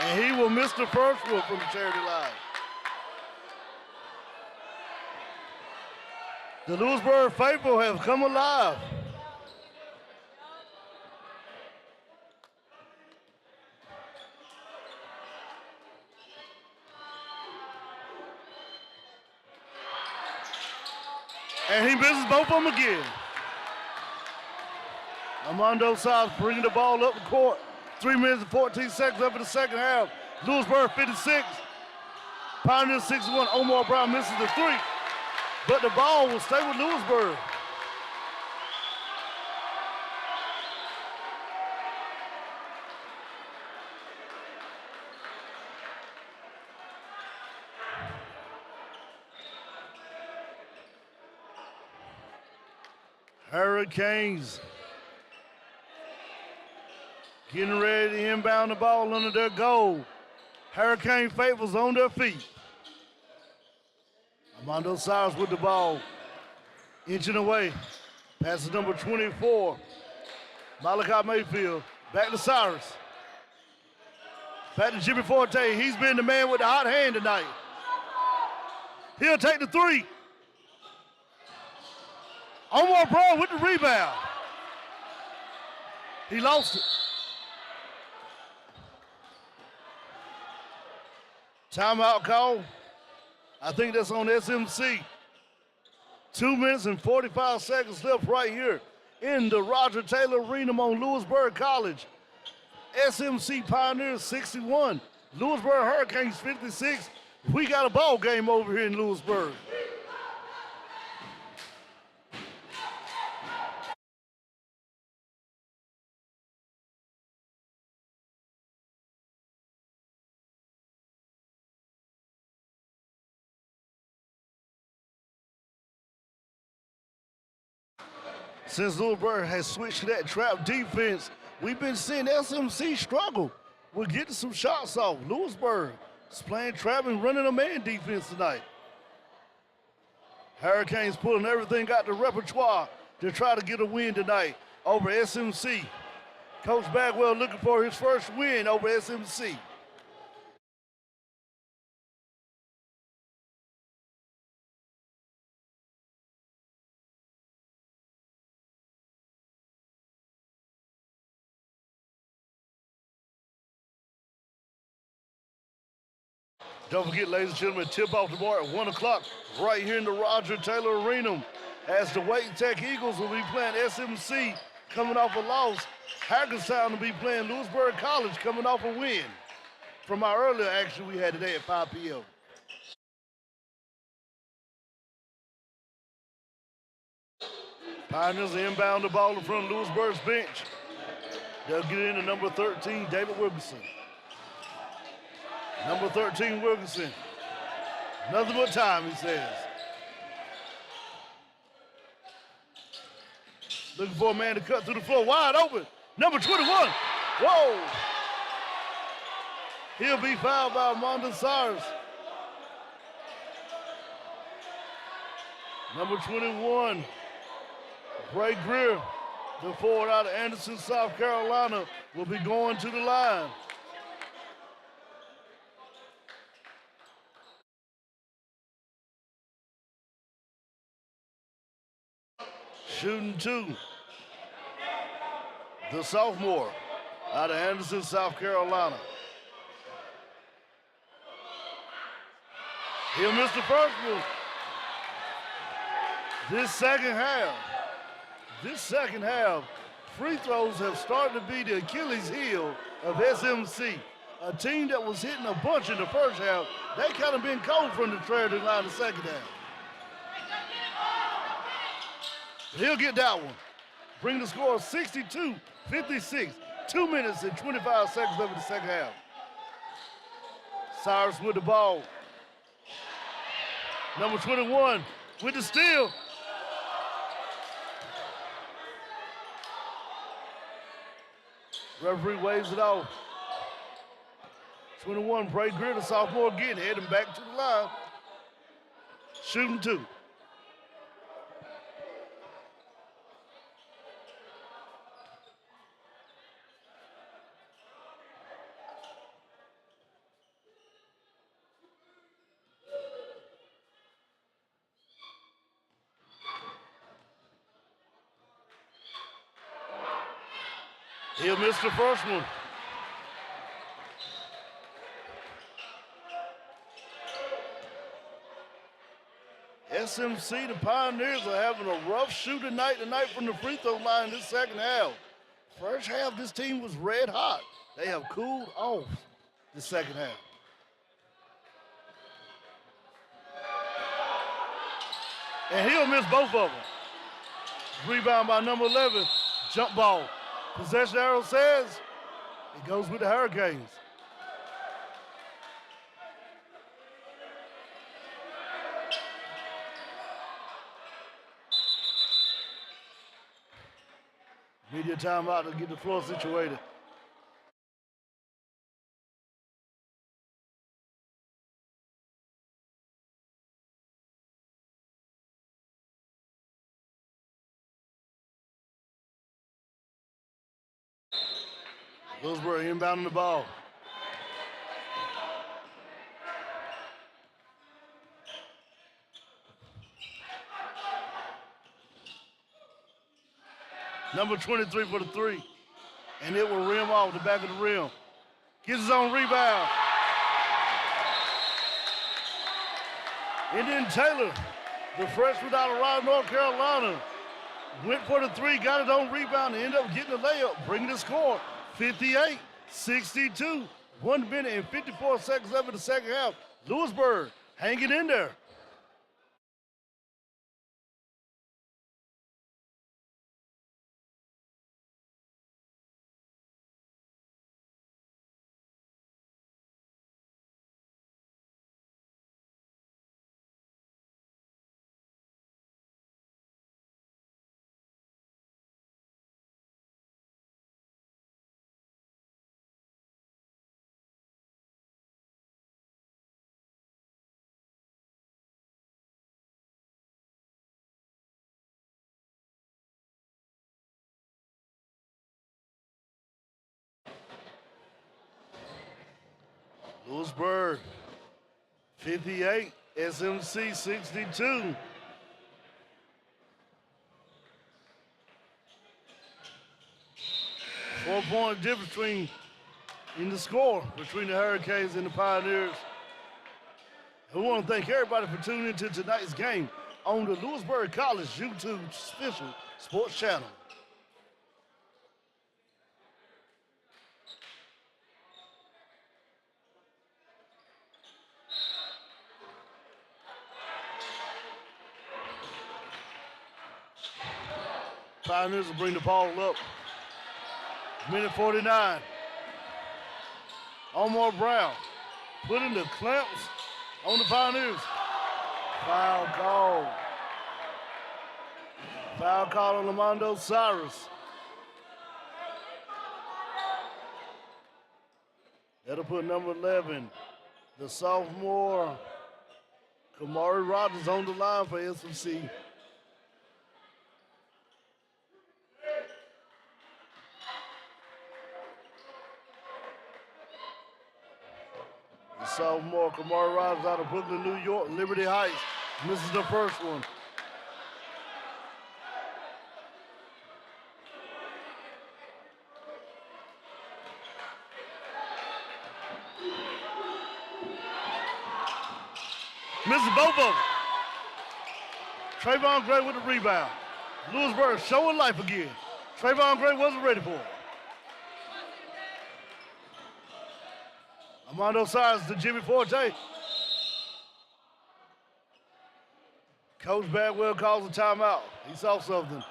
And he will miss the first one from the charity line. The Louisburg faithful have come alive. And he misses both of them again. Armando Siles bringing the ball up the court. 3 minutes and 14 seconds up in the second half. Louisburg 56. Pioneers 61. Omar Brown misses the three. But the ball will stay with Louisburg. Hurricanes getting ready to inbound the ball under their goal. Hurricane faithfuls on their feet. Armando Cyrus with the ball, inching away. Passes number 24. Malachi Mayfield, back to Cyrus. Back to Jimmy Forte. He's been the man with the hot hand tonight. He'll take the three. Omar Brown with the rebound. He lost it. Timeout call. I think that's on SMC. 2 minutes and 45 seconds left right here in the Roger Taylor Arena on Louisburg College. SMC Pioneers 61, Louisburg Hurricanes 56. We got a ball game over here in Louisburg. Since Louisburg has switched to that trap defense, we've been seeing SMC struggle with getting some shots off. Louisburg is playing trap and running a man defense tonight. Hurricanes pulling everything out the repertoire to try to get a win tonight over SMC. Coach Bagwell looking for his first win over SMC. Don't forget, ladies and gentlemen, tip off tomorrow at 1 o'clock right here in the Roger Taylor Arena as the Wayne Tech Eagles will be playing SMC coming off a loss Hackerstown will be playing Louisburg College, coming off a win from our earlier action we had today at 5 p.m. Pioneers inbound the ball in front of Louisburg's bench. They'll get into number 13, David Wilkinson. Number 13, Wilkinson. Nothing but time, he says. Looking for a man to cut through the floor, wide open. Number 21, whoa. He'll be fouled by Armando Sars. Number 21, Bray Greer, the forward out of Anderson, South Carolina, will be going to the line. Shooting two, the sophomore out of Anderson, South Carolina. He'll miss the first one. This second half, free throws have started to be the Achilles heel of SMC. A team that was hitting a bunch in the first half, they kind of been cold from the trailing line in the second half. He'll get that one. Bring the score 62-56. 2 minutes and 25 seconds left in the second half. Cyrus with the ball. Number 21 with the steal. Referee waves it off. 21, Bray Greer, the sophomore again, heading back to the line. Shooting two. He'll miss the first one. SMC, the Pioneers, are having a rough shooting night tonight from the free throw line this second half. First half, this team was red hot. They have cooled off the second half. And he'll miss both of them. Rebound by number 11, jump ball. Possession arrow says it goes with the Hurricanes. Media timeout to get the floor situated. Louisburg inbounding the ball. Number 23 for the three. And it will rim off the back of the rim. Gets his own rebound. And then Taylor, the freshman out of Raleigh, North Carolina, went for the three, got his own rebound, and ended up getting the layup, bringing the score 58-62. 1 minute and 54 seconds left in the second half. Louisburg hanging in there. Louisburg 58, SMC 62. Four-point difference in the score between the Hurricanes and the Pioneers. We want to thank everybody for tuning into tonight's game on the Louisburg College YouTube official sports channel. Pioneers will bring the ball up. Minute 49. Omar Brown putting the clamps on the Pioneers. Foul call. Foul call on Lamando Cyrus. That'll put number 11, the sophomore, Kamari Rogers, on the line for SMC. The sophomore, Kamari Rogers, out of Brooklyn, New York, Liberty Heights, misses the first one. Misses both of them. Trayvon Gray with the rebound. Louisburg showing life again. Trayvon Gray wasn't ready for it. Armando Cyrus to Jimmy Forte. Coach Bagwell calls a timeout. He saw something.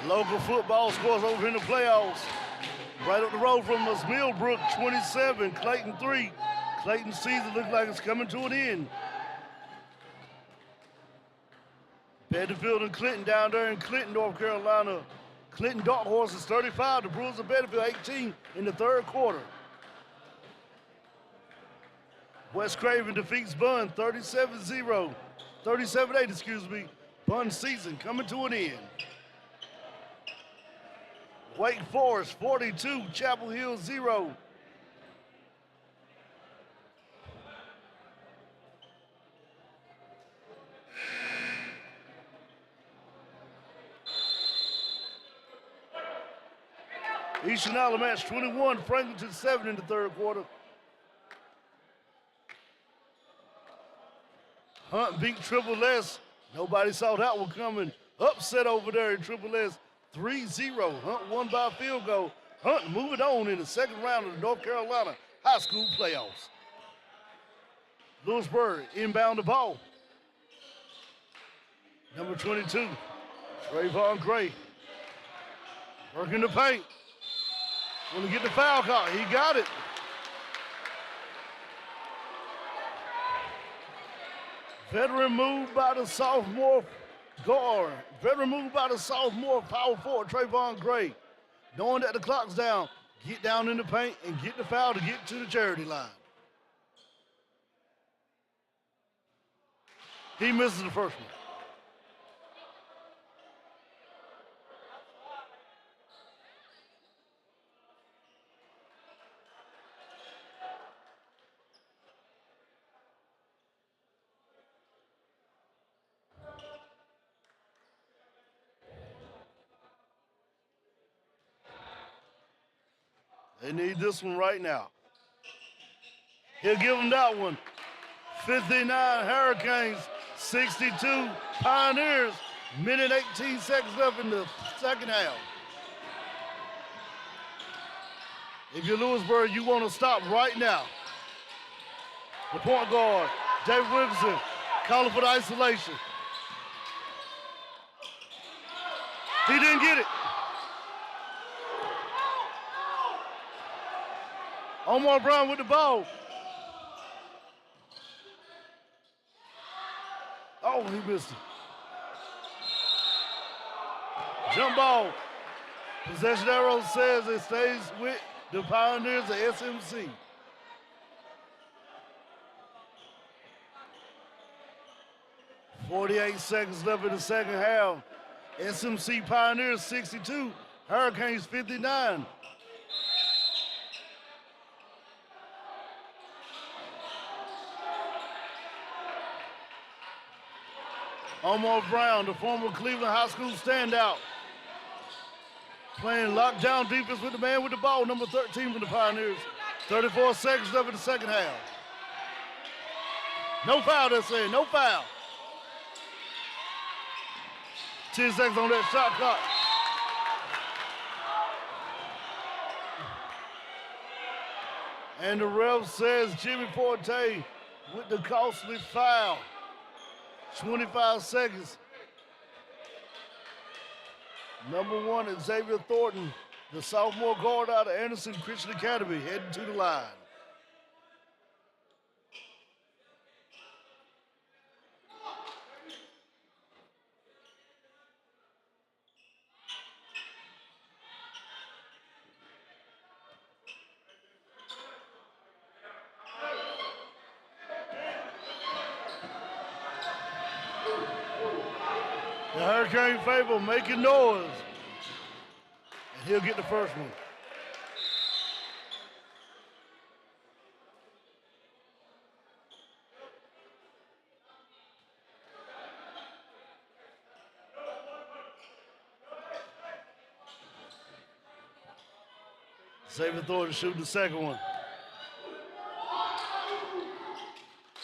Local football scores over in the playoffs. Right up the road from us, Millbrook 27, Clayton 3. Clayton's season looks like it's coming to an end. Bedford and Clinton down there in Clinton, North Carolina. Clinton Dark Horses 35, the Brewers of Bedford 18 in the third quarter. West Craven defeats Bunn 37-0, 37-8, excuse me. Bunn season coming to an end. Wake Forest 42, Chapel Hill 0. Eastern Alamance 21, Franklinton 7 in the third quarter. Hunt beat Triple S. Nobody saw that one coming. Upset over there in Triple S. 3-0. Hunt won by a field goal. Hunt moving on in the second round of the North Carolina high school playoffs. Louisburg inbound the ball. Number 22, Trayvon Gray. Working the paint. Going to get the foul call. He got it. Veteran move by the sophomore guard. Veteran move by the sophomore power forward, Trayvon Gray. Knowing that the clock's down, get down in the paint and get the foul to get to the charity line. He misses the first one. They need this one right now. He'll give them that one. 59 Hurricanes, 62 Pioneers. Minute 18 seconds left in the second half. If you're Louisburg, you want to stop right now. The point guard, David Wilkinson, calling for the isolation. He didn't get it. Omar Brown with the ball. Oh, he missed it. Jump ball. Possession arrow says it stays with the Pioneers of SMC. .48 seconds left in the second half. SMC Pioneers 62, Hurricanes 59. Omar Brown, the former Cleveland High School standout, playing lockdown defense with the man with the ball, number 13 for the Pioneers. 34 seconds left in the second half. No foul, they're saying, no foul. 10 seconds on that shot clock. And the ref says Jimmy Forte with the costly foul. 25 seconds. Number 1, Xavier Thornton, the sophomore guard out of Anderson Christian Academy, heading to the line. The Hurricane Fable making noise. And he'll get the first one. Xavier Thornton shooting the second one.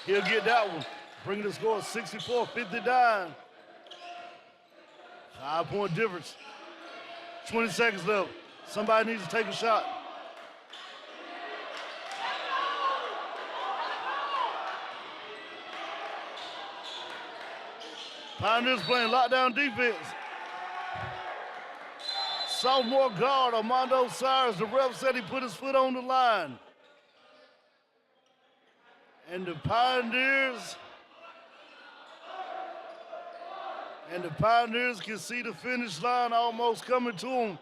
He'll get that one. Bringing the score 64-59. 5-point difference. 20 seconds left. Somebody needs to take a shot. Pioneers playing lockdown defense. Sophomore guard Armando Cyrus, the ref said he put his foot on the line. And the Pioneers can see the finish line almost coming to them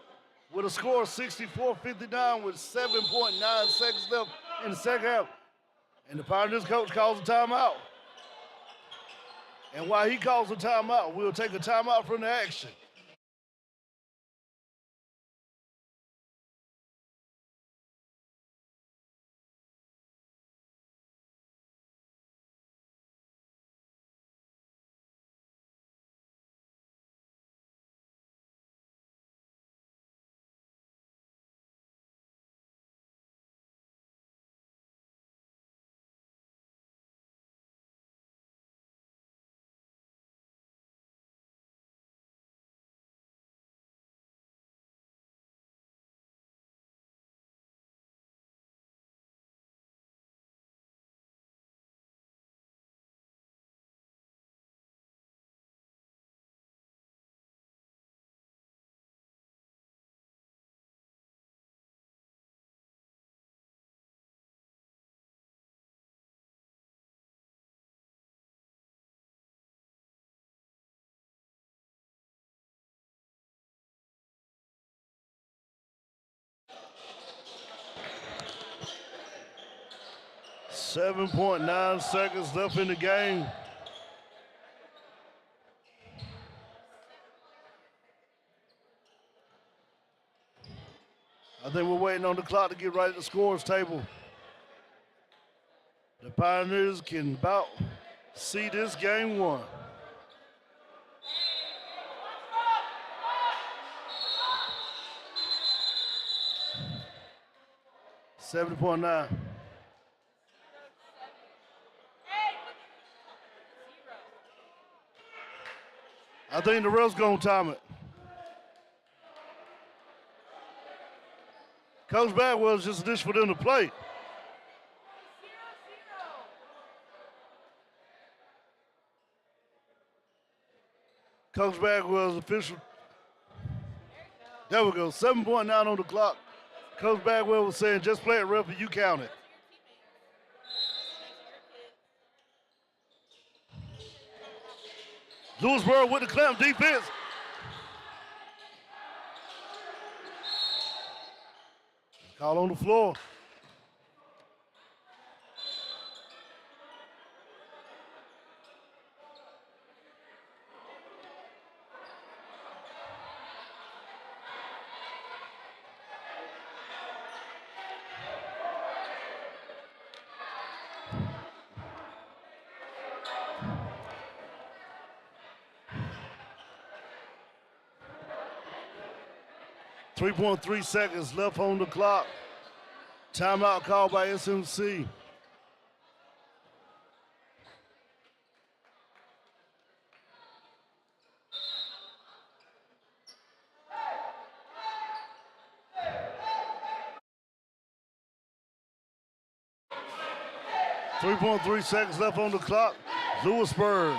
with a score of 64-59 with 7.9 seconds left in the second half. And the Pioneers coach calls a timeout. And while he calls a timeout, we'll take a timeout from the action. .9 seconds left in the game. I think we're waiting on the clock to get right at the scores table. The Pioneers can about see this game won. .9. I think the ref's gonna time it. Coach Bagwell's just a dish for them to play. Coach Bagwell's official. There we go. 7.9 on the clock. Coach Bagwell was saying, just play it, ref, and you count it. Louisburg with the clamp defense. Call on the floor. 3.3 seconds left on the clock. Timeout called by SMC. .3 seconds left on the clock. Louisburg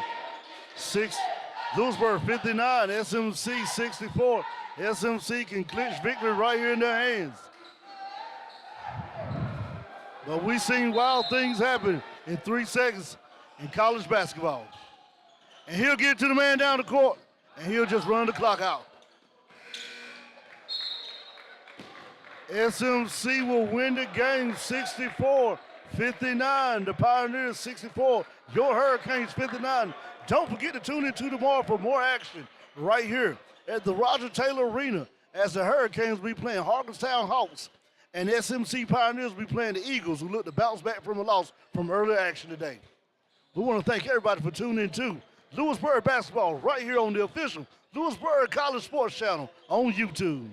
59, SMC 64. SMC can clinch victory right here in their hands. But we've seen wild things happen in 3 seconds in college basketball. And he'll get to the man down the court, and he'll just run the clock out. SMC will win the game 64-59. The Pioneers 64. Your Hurricanes 59. Don't forget to tune in tomorrow for more action right here at the Roger Taylor Arena as the Hurricanes will be playing Harkinstown Hawks and SMC Pioneers will be playing the Eagles, who look to bounce back from a loss from earlier action today. We want to thank everybody for tuning in to Louisburg basketball right here on the official Louisburg College Sports Channel on YouTube.